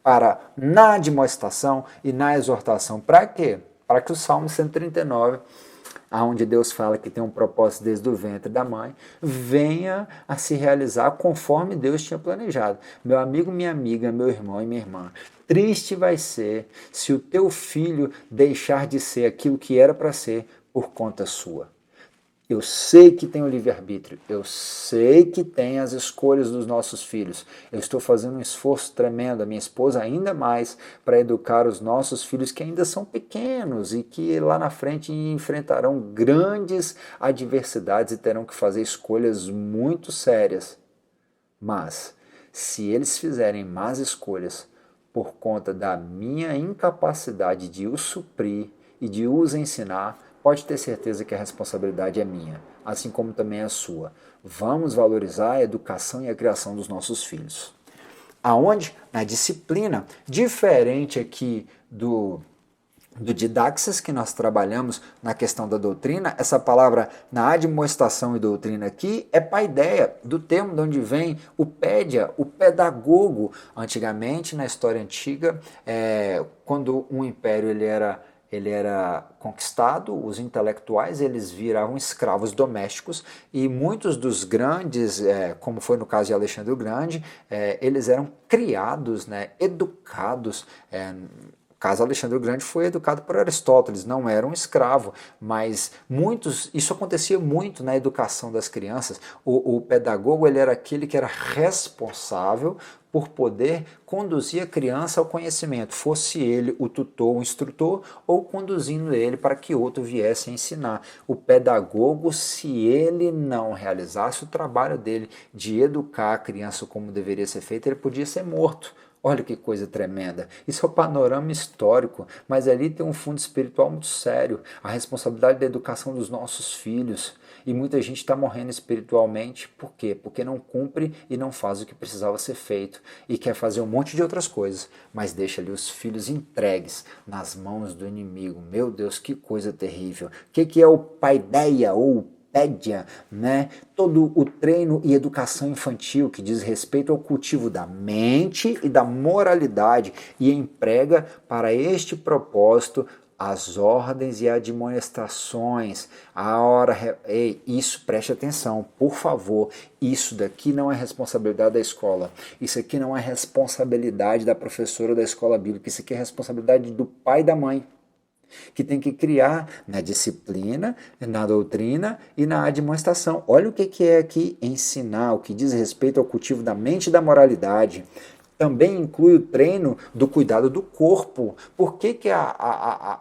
para na admoestação e na exortação. Para quê? Para que o Salmo 139 aonde Deus fala que tem um propósito desde o ventre da mãe, venha a se realizar conforme Deus tinha planejado. Meu amigo, minha amiga, meu irmão e minha irmã, triste vai ser se o teu filho deixar de ser aquilo que era para ser por conta sua. Eu sei que tem o livre-arbítrio, eu sei que tem as escolhas dos nossos filhos. Eu estou fazendo um esforço tremendo, a minha esposa ainda mais, para educar os nossos filhos que ainda são pequenos e que lá na frente enfrentarão grandes adversidades e terão que fazer escolhas muito sérias. Mas, se eles fizerem más escolhas por conta da minha incapacidade de os suprir e de os ensinar, pode ter certeza que a responsabilidade é minha, assim como também é a sua. Vamos valorizar a educação e a criação dos nossos filhos. Aonde? Na disciplina, diferente aqui do didaxis que nós trabalhamos na questão da doutrina, essa palavra na admoestação e doutrina aqui é paideia, do termo de onde vem o pédia, o pedagogo. Antigamente, na história antiga, quando um império ele era conquistado, os intelectuais eles viravam escravos domésticos e muitos dos grandes, como foi no caso de Alexandre o Grande, eles eram criados, educados. O caso Alexandre o Grande foi educado por Aristóteles, não era um escravo, mas isso acontecia muito na educação das crianças. O pedagogo ele era aquele que era responsável por poder conduzir a criança ao conhecimento, fosse ele o tutor, o instrutor, ou conduzindo ele para que outro viesse a ensinar. O pedagogo, se ele não realizasse o trabalho dele de educar a criança como deveria ser feito, ele podia ser morto. Olha que coisa tremenda. Isso é o panorama histórico, mas ali tem um fundo espiritual muito sério, a responsabilidade da educação dos nossos filhos. E muita gente está morrendo espiritualmente, por quê? Porque não cumpre e não faz o que precisava ser feito e quer fazer um monte de outras coisas, mas deixa ali os filhos entregues nas mãos do inimigo. Meu Deus, que coisa terrível. O que é o paideia ou pédia, todo o treino e educação infantil que diz respeito ao cultivo da mente e da moralidade e emprega para este propósito as ordens e admoestações. Isso, preste atenção, por favor, isso daqui não é responsabilidade da escola, isso aqui não é responsabilidade da professora da escola bíblica, isso aqui é responsabilidade do pai e da mãe, que tem que criar na disciplina, na doutrina e na admoestação. Olha o que é aqui ensinar, o que diz respeito ao cultivo da mente e da moralidade. Também inclui o treino do cuidado do corpo. Por que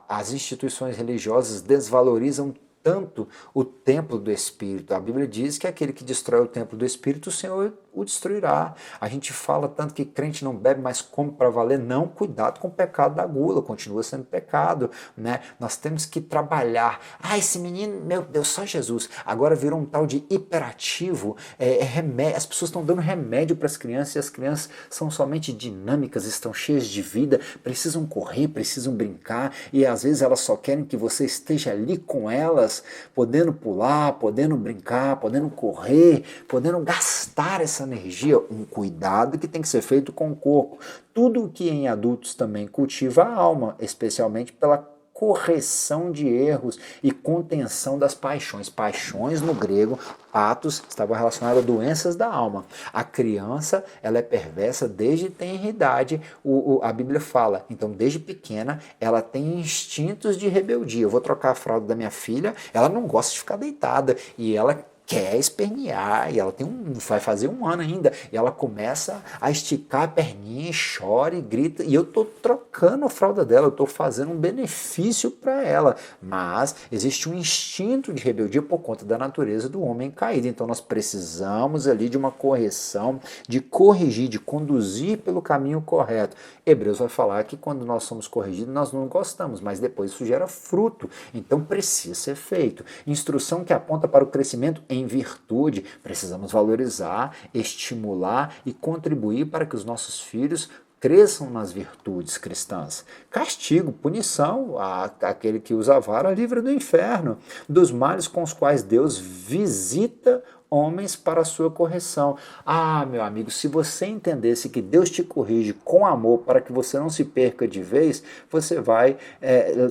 as instituições religiosas desvalorizam tanto o templo do Espírito? A Bíblia diz que aquele que destrói o templo do Espírito, o Senhor o destruirá. A gente fala tanto que crente não bebe, mas come para valer. Não, cuidado com o pecado da gula, continua sendo pecado, Nós temos que trabalhar. Esse menino, meu Deus, só Jesus. Agora virou um tal de hiperativo, remédio. As pessoas estão dando remédio para as crianças e as crianças são somente dinâmicas, estão cheias de vida, precisam correr, precisam brincar e às vezes elas só querem que você esteja ali com elas, podendo pular, podendo brincar, podendo correr, podendo gastar essa energia, um cuidado que tem que ser feito com o corpo. Tudo o que em adultos também cultiva a alma, especialmente pela correção de erros e contenção das paixões. Paixões no grego, patos, estavam relacionadas a doenças da alma. A criança, ela é perversa desde tenra idade, a Bíblia fala. Então, desde pequena, ela tem instintos de rebeldia. Eu vou trocar a fralda da minha filha, ela não gosta de ficar deitada e ela quer espernear, e ela vai fazer 1 ano ainda, e ela começa a esticar a perninha, chora e grita, e eu estou trocando a fralda dela, eu estou fazendo um benefício para ela, mas existe um instinto de rebeldia por conta da natureza do homem caído, então nós precisamos ali de uma correção, de corrigir, de conduzir pelo caminho correto. Hebreus vai falar que quando nós somos corrigidos, nós não gostamos, mas depois isso gera fruto, então precisa ser feito. Instrução que aponta para o crescimento em virtude, precisamos valorizar, estimular e contribuir para que os nossos filhos cresçam nas virtudes cristãs. Castigo, punição, aquele que usa a vara livra do inferno, dos males com os quais Deus visita homens para a sua correção. Meu amigo, se você entendesse que Deus te corrige com amor para que você não se perca de vez, você vai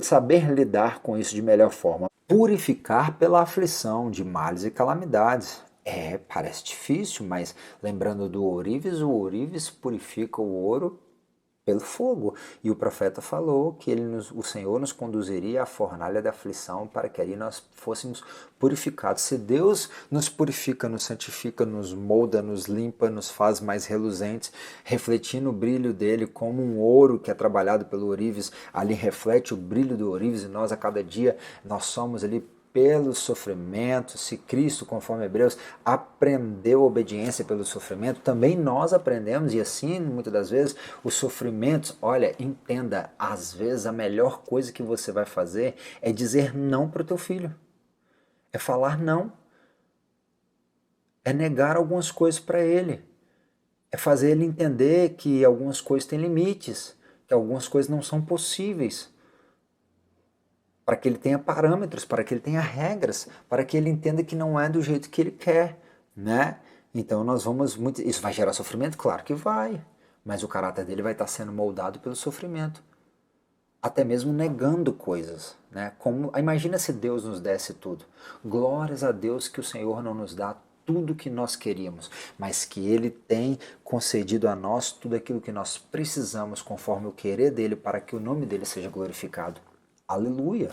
saber lidar com isso de melhor forma. purificar pela aflição de males e calamidades. Parece difícil, mas lembrando do ourives, o ourives purifica o ouro pelo fogo. E o profeta falou que o Senhor nos conduziria à fornalha da aflição para que ali nós fôssemos purificados. Se Deus nos purifica, nos santifica, nos molda, nos limpa, nos faz mais reluzentes, refletindo o brilho dele como um ouro que é trabalhado pelo ourives, ali reflete o brilho do ourives e nós a cada dia nós somos ali pelo sofrimento. Se Cristo, conforme Hebreus, aprendeu obediência pelo sofrimento, também nós aprendemos, e assim, muitas das vezes, os sofrimentos, olha, entenda, às vezes a melhor coisa que você vai fazer é dizer não para o teu filho, é falar não, é negar algumas coisas para ele, é fazer ele entender que algumas coisas têm limites, que algumas coisas não são possíveis, para que ele tenha parâmetros, para que ele tenha regras, para que ele entenda que não é do jeito que ele quer, né? Então nós vamos muito... Isso vai gerar sofrimento? Claro que vai, mas o caráter dele vai estar sendo moldado pelo sofrimento, até mesmo negando coisas, né? Como, imagina se Deus nos desse tudo. Glórias a Deus que o Senhor não nos dá tudo que nós queríamos, mas que Ele tem concedido a nós tudo aquilo que nós precisamos conforme o querer dEle para que o nome dEle seja glorificado. Aleluia!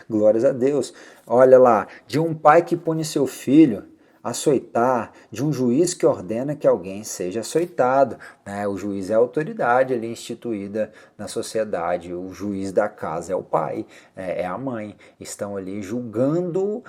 Glórias a Deus! Olha lá, de um pai que pune seu filho açoitar, de um juiz que ordena que alguém seja açoitado, né? O juiz é a autoridade ali instituída na sociedade, o juiz da casa é o pai, é a mãe, estão ali julgando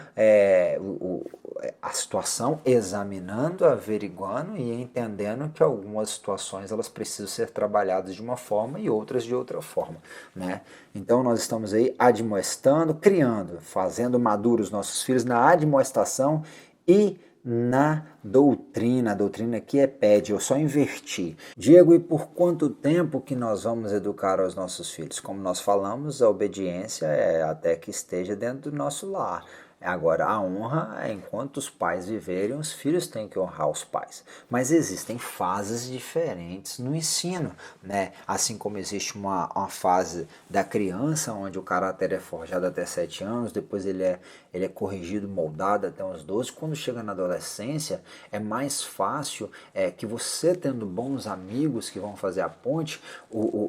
a situação, examinando, averiguando e entendendo que algumas situações elas precisam ser trabalhadas de uma forma e outras de outra forma, né? Então nós estamos aí admoestando, criando, fazendo maduros nossos filhos na admoestação e na doutrina. A doutrina aqui é pede, eu só inverti. Diego, e por quanto tempo que nós vamos educar os nossos filhos? Como nós falamos, a obediência é até que esteja dentro do nosso lar. Agora, a honra é enquanto os pais viverem, os filhos têm que honrar os pais. Mas existem fases diferentes no ensino, né? Assim como existe uma fase da criança, onde o caráter é forjado até 7 anos, depois ele é corrigido, moldado até uns 12. Quando chega na adolescência, é mais fácil que você tendo bons amigos que vão fazer a ponte,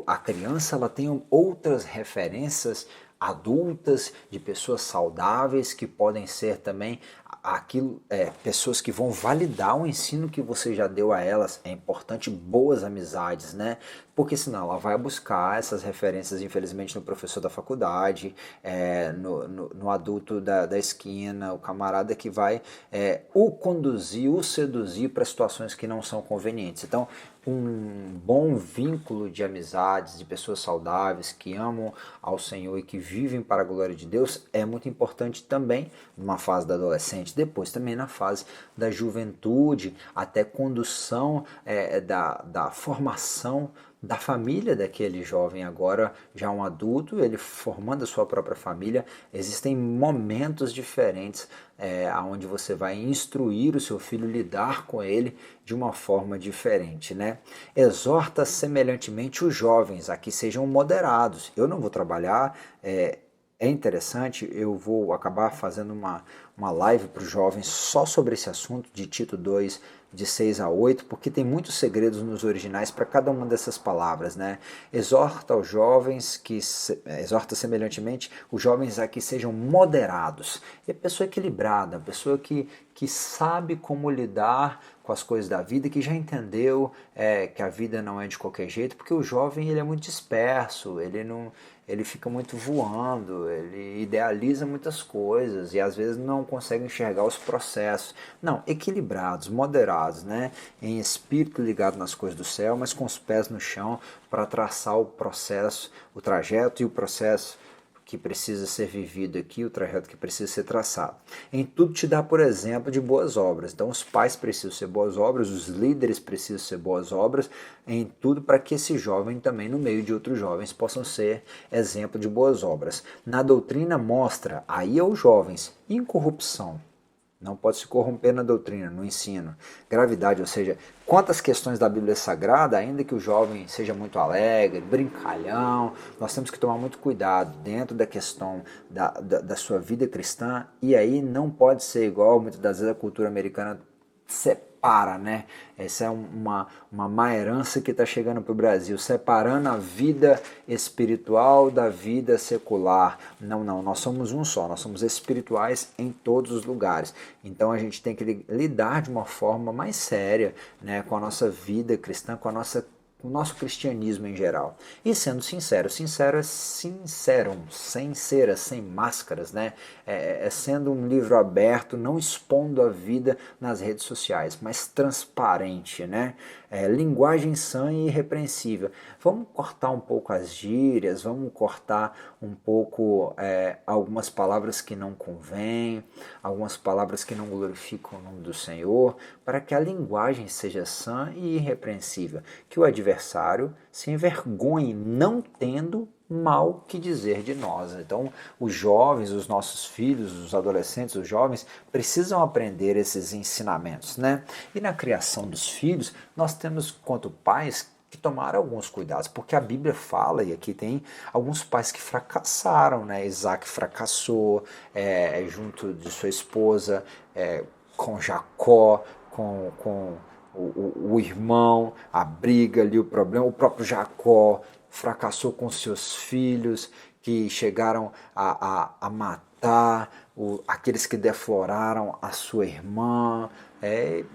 a criança ela tem outras referências adultas, de pessoas saudáveis, que podem ser também pessoas que vão validar o ensino que você já deu a elas. É importante boas amizades, né? Porque senão ela vai buscar essas referências, infelizmente, no professor da faculdade, no adulto da esquina, o camarada que vai o conduzir, o seduzir para situações que não são convenientes. Então, um bom vínculo de amizades, de pessoas saudáveis que amam ao Senhor e que vivem para a glória de Deus é muito importante também numa fase da adolescente, depois também na fase da juventude, até condução da formação da família daquele jovem, agora já um adulto, ele formando a sua própria família. Existem momentos diferentes onde você vai instruir o seu filho, lidar com ele de uma forma diferente, né? Exorta semelhantemente os jovens a que sejam moderados. Eu não vou trabalhar, é interessante, eu vou acabar fazendo uma live para os jovens só sobre esse assunto de Tito 2, de 6 a 8, porque tem muitos segredos nos originais para cada uma dessas palavras, né? Exorta os jovens exorta semelhantemente os jovens a que sejam moderados. É pessoa equilibrada, pessoa que sabe como lidar com as coisas da vida, que já entendeu que a vida não é de qualquer jeito, porque o jovem ele é muito disperso, ele fica muito voando, ele idealiza muitas coisas e às vezes não consegue enxergar os processos. Não, equilibrados, moderados, né? Em espírito ligado nas coisas do céu, mas com os pés no chão para traçar o processo, o trajeto e o processo que precisa ser vivido aqui, o trajeto que precisa ser traçado. Em tudo te dá, por exemplo, de boas obras. Então os pais precisam ser boas obras, os líderes precisam ser boas obras, em tudo para que esse jovem também, no meio de outros jovens, possam ser exemplo de boas obras. Na doutrina mostra, aí aos jovens, incorrupção. Não pode se corromper na doutrina, no ensino. Gravidade, ou seja, quantas questões da Bíblia Sagrada, ainda que o jovem seja muito alegre, brincalhão, nós temos que tomar muito cuidado dentro da questão da sua vida cristã, e aí não pode ser igual, muitas das vezes a cultura americana separa, né? Essa é uma má herança que está chegando para o Brasil, separando a vida espiritual da vida secular. Não, nós somos um só, nós somos espirituais em todos os lugares. Então a gente tem que lidar de uma forma mais séria, né, com a nossa vida cristã, com o nosso cristianismo em geral. E sendo sincero, sincero é sincero, sem ceras, sem máscaras, né? É sendo um livro aberto, não expondo a vida nas redes sociais, mas transparente, né? Linguagem sã e irrepreensível. Vamos cortar um pouco as gírias, vamos cortar um pouco algumas palavras que não convêm, algumas palavras que não glorificam o nome do Senhor, para que a linguagem seja sã e irrepreensível, que o adversário se envergonhe, não tendo mal que dizer de nós. Então, os jovens, os nossos filhos, os adolescentes, os jovens, precisam aprender esses ensinamentos, né? E na criação dos filhos, nós temos, quanto pais, que tomar alguns cuidados, porque a Bíblia fala, e aqui tem alguns pais que fracassaram, né? Isaac fracassou junto de sua esposa, com Jacó, com o irmão, a briga ali, o problema, o próprio Jacó fracassou com seus filhos, que chegaram a matar aqueles que defloraram a sua irmã,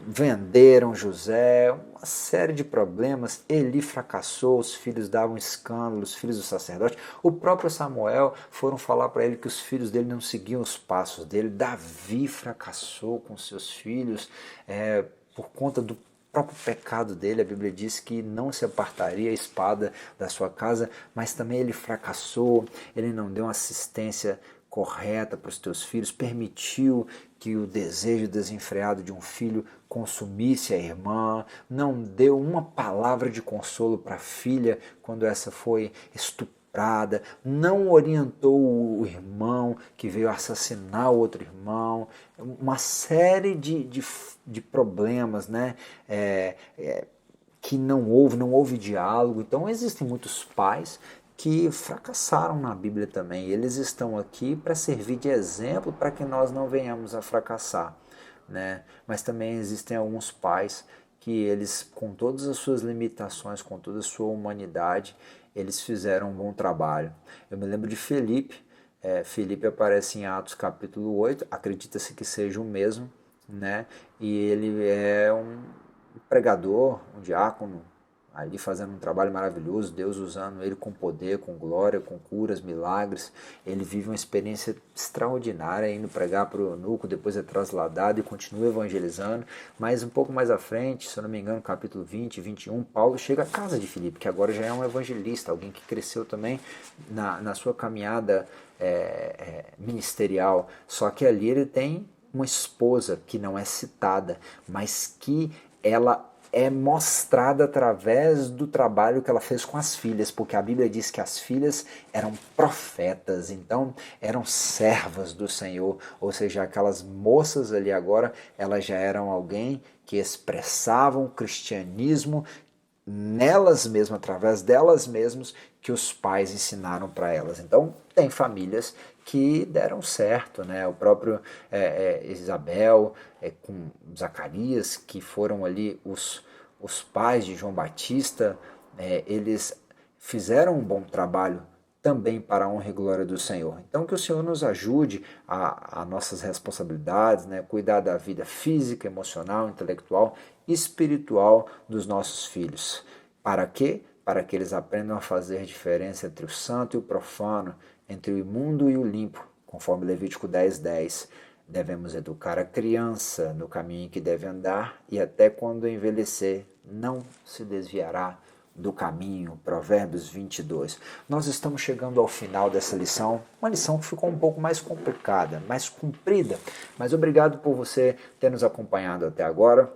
venderam José, uma série de problemas. Eli fracassou, os filhos davam escândalo, os filhos do sacerdote. O próprio Samuel foram falar para ele que os filhos dele não seguiam os passos dele. Davi fracassou com seus filhos por conta do próprio pecado dele. A Bíblia diz que não se apartaria a espada da sua casa, mas também ele fracassou, ele não deu assistência correta para os teus filhos, permitiu que o desejo desenfreado de um filho consumisse a irmã, não deu uma palavra de consolo para a filha quando essa foi estuprada, não orientou o irmão que veio assassinar o outro irmão, uma série de problemas, né? Que não houve diálogo. Então existem muitos pais que fracassaram na Bíblia também. Eles estão aqui para servir de exemplo para que nós não venhamos a fracassar, né? Mas também existem alguns pais que eles, com todas as suas limitações, com toda a sua humanidade, eles fizeram um bom trabalho. Eu me lembro de Felipe. Felipe aparece em Atos capítulo 8, acredita-se que seja o mesmo, né? E ele é um pregador, um diácono, ali fazendo um trabalho maravilhoso, Deus usando ele com poder, com glória, com curas, milagres. Ele vive uma experiência extraordinária, indo pregar para o eunuco, depois é trasladado e continua evangelizando. Mas um pouco mais à frente, se eu não me engano, capítulo 20, 21, Paulo chega à casa de Filipe, que agora já é um evangelista, alguém que cresceu também na sua caminhada ministerial. Só que ali ele tem uma esposa que não é citada, mas que ela é mostrada através do trabalho que ela fez com as filhas, porque a Bíblia diz que as filhas eram profetas, então eram servas do Senhor, ou seja, aquelas moças ali agora, elas já eram alguém que expressavam o cristianismo nelas mesmas, através delas mesmas, que os pais ensinaram para elas. Então, tem famílias que deram certo, né? O próprio Isabel com Zacarias, que foram ali os pais de João Batista, eles fizeram um bom trabalho também para a honra e glória do Senhor. Então que o Senhor nos ajude a nossas responsabilidades, né? Cuidar da vida física, emocional, intelectual e espiritual dos nossos filhos. Para quê? Para que eles aprendam a fazer diferença entre o santo e o profano, entre o imundo e o limpo, conforme Levítico 10:10. Devemos educar a criança no caminho em que deve andar e até quando envelhecer não se desviará do caminho. Provérbios 22. Nós estamos chegando ao final dessa lição, uma lição que ficou um pouco mais complicada, mais comprida, mas obrigado por você ter nos acompanhado até agora.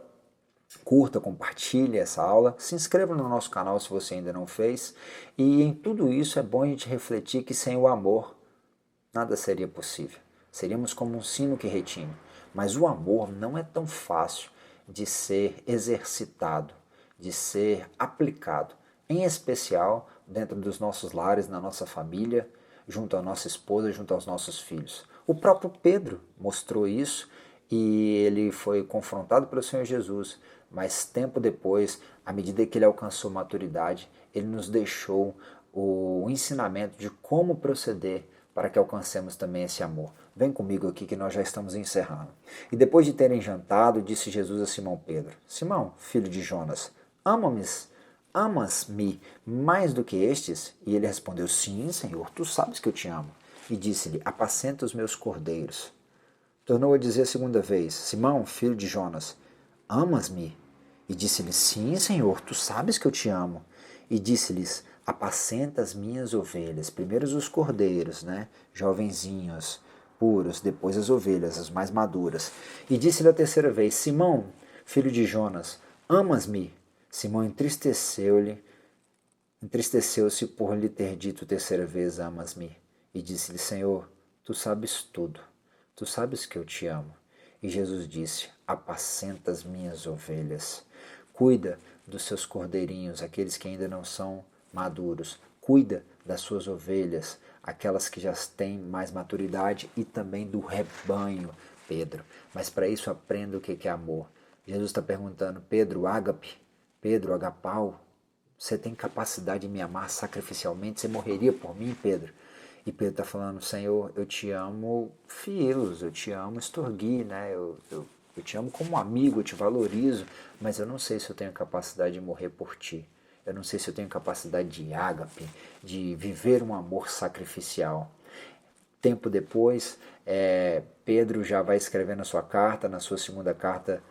Curta, compartilhe essa aula, se inscreva no nosso canal se você ainda não fez, e em tudo isso é bom a gente refletir que sem o amor nada seria possível. Seríamos como um sino que retine. Mas o amor não é tão fácil de ser exercitado, de ser aplicado, em especial dentro dos nossos lares, na nossa família, junto à nossa esposa, junto aos nossos filhos. O próprio Pedro mostrou isso e ele foi confrontado pelo Senhor Jesus, mas tempo depois, à medida que ele alcançou maturidade, ele nos deixou o ensinamento de como proceder para que alcancemos também esse amor. Vem comigo aqui que nós já estamos encerrando. E depois de terem jantado, disse Jesus a Simão Pedro: Simão, filho de Jonas, amas-me mais do que estes? E ele respondeu: Sim, Senhor, tu sabes que eu te amo. E disse-lhe: Apacenta os meus cordeiros. Tornou a dizer a segunda vez: Simão, filho de Jonas, amas-me? E disse-lhe: Sim, Senhor, tu sabes que eu te amo. E disse-lhes: Apacenta as minhas ovelhas. Primeiro os cordeiros, né? Jovenzinhos, puros, depois as ovelhas, as mais maduras. E disse-lhe a terceira vez: Simão, filho de Jonas, amas-me? Simão entristeceu-se por lhe ter dito terceira vez: Amas-me? E disse-lhe: Senhor, tu sabes tudo. Tu sabes que eu te amo. E Jesus disse: Apacenta as minhas ovelhas. Cuida dos seus cordeirinhos, aqueles que ainda não são maduros. Cuida das suas ovelhas, aquelas que já têm mais maturidade, e também do rebanho, Pedro. Mas para isso aprenda o que é amor. Jesus está perguntando: Pedro, ágape, Pedro, agapau, você tem capacidade de me amar sacrificialmente? Você morreria por mim, Pedro? E Pedro está falando: Senhor, eu te amo filos, eu te amo estorgui, né? Eu te amo como amigo, eu te valorizo, mas eu não sei se eu tenho capacidade de morrer por ti. Eu não sei se eu tenho capacidade de ágape, de viver um amor sacrificial. Tempo depois, Pedro já vai escrevendo a sua carta, na sua segunda carta,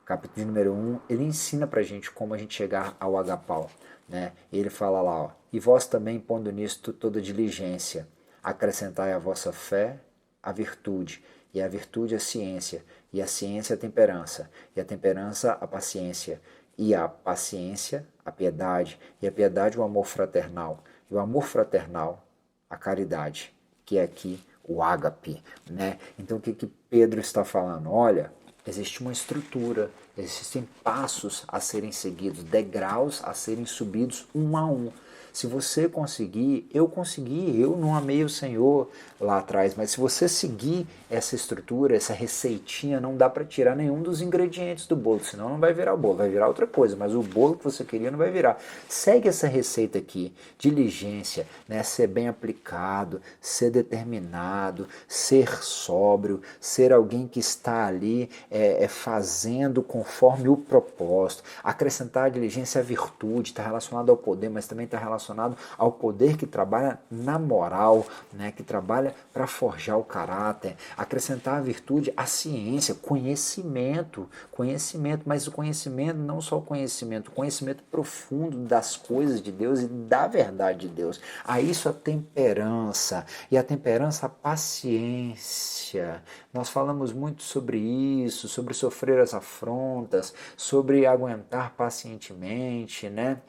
capítulo de número 1, ele ensina pra gente como a gente chegar ao agapau, né? E ele fala lá, ó: E vós também, pondo nisto toda diligência, acrescentai à vossa fé a virtude, e a virtude a ciência, e a ciência a temperança, e a temperança a paciência, e a paciência a piedade, e a piedade o amor fraternal, e o amor fraternal a caridade, que é aqui o ágape, né? Então o que Pedro está falando? Olha, existe uma estrutura, existem passos a serem seguidos, degraus a serem subidos um a um. Se você conseguir, eu não amei o Senhor lá atrás, mas se você seguir essa estrutura, essa receitinha, não dá para tirar nenhum dos ingredientes do bolo, senão não vai virar o bolo, vai virar outra coisa, mas o bolo que você queria não vai virar. Segue essa receita aqui: diligência, né? Ser bem aplicado, ser determinado, ser sóbrio, ser alguém que está ali fazendo conforme o propósito. Acrescentar a diligência à virtude, está relacionado ao poder, mas também está relacionado ao poder que trabalha na moral, né, que trabalha para forjar o caráter. Acrescentar a virtude à ciência, conhecimento, mas o conhecimento, não só o conhecimento profundo das coisas de Deus e da verdade de Deus. A isso a temperança, e a temperança a paciência. Nós falamos muito sobre isso, sobre sofrer as afrontas, sobre aguentar pacientemente, né?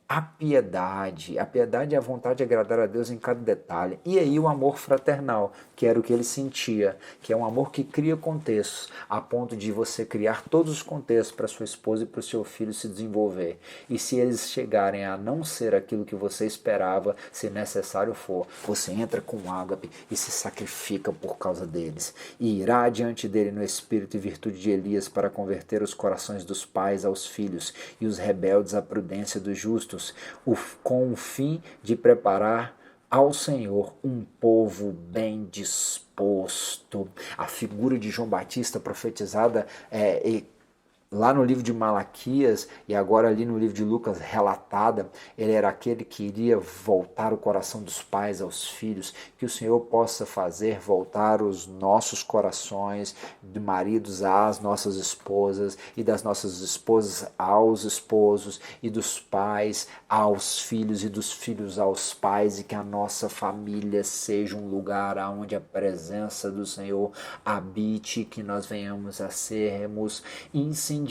A piedade é a vontade de agradar a Deus em cada detalhe. E aí o amor fraternal, que era o que ele sentia, que é um amor que cria contextos, a ponto de você criar todos os contextos para sua esposa e para o seu filho se desenvolver. E se eles chegarem a não ser aquilo que você esperava, se necessário for, você entra com ágape e se sacrifica por causa deles. E irá diante dele no espírito e virtude de Elias para converter os corações dos pais aos filhos e os rebeldes à prudência dos justos, com o fim de preparar ao Senhor um povo bem disposto. A figura de João Batista profetizada lá no livro de Malaquias e agora ali no livro de Lucas relatada, ele era aquele que iria voltar o coração dos pais aos filhos, que o Senhor possa fazer voltar os nossos corações, de maridos às nossas esposas, e das nossas esposas aos esposos, e dos pais aos filhos, e dos filhos aos pais, e que a nossa família seja um lugar onde a presença do Senhor habite, que nós venhamos a sermos incendiados,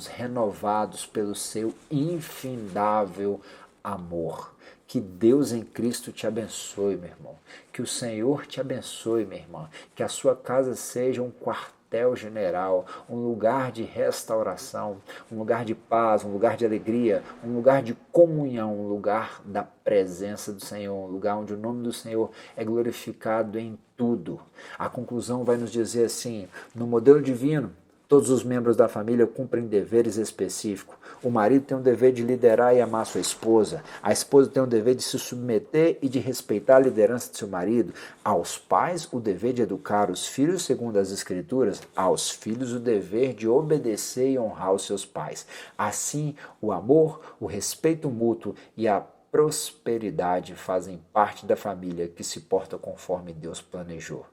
renovados pelo seu infindável amor. Que Deus em Cristo te abençoe, meu irmão. Que o Senhor te abençoe, minha irmã. Que a sua casa seja um quartel-general, um lugar de restauração, um lugar de paz, um lugar de alegria, um lugar de comunhão, um lugar da presença do Senhor, um lugar onde o nome do Senhor é glorificado em tudo. A conclusão vai nos dizer assim, no modelo divino, todos os membros da família cumprem deveres específicos. O marido tem o dever de liderar e amar sua esposa. A esposa tem o dever de se submeter e de respeitar a liderança de seu marido. Aos pais, o dever de educar os filhos segundo as Escrituras. Aos filhos, o dever de obedecer e honrar os seus pais. Assim, o amor, o respeito mútuo e a prosperidade fazem parte da família que se porta conforme Deus planejou.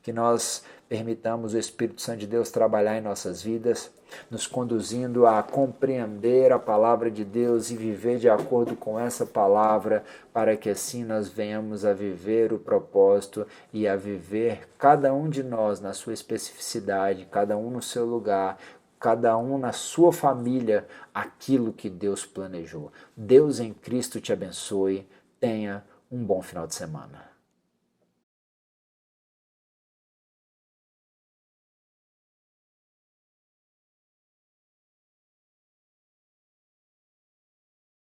Que nós permitamos o Espírito Santo de Deus trabalhar em nossas vidas, nos conduzindo a compreender a palavra de Deus e viver de acordo com essa palavra, para que assim nós venhamos a viver o propósito e a viver cada um de nós na sua especificidade, cada um no seu lugar, cada um na sua família, aquilo que Deus planejou. Deus em Cristo te abençoe. Tenha um bom final de semana.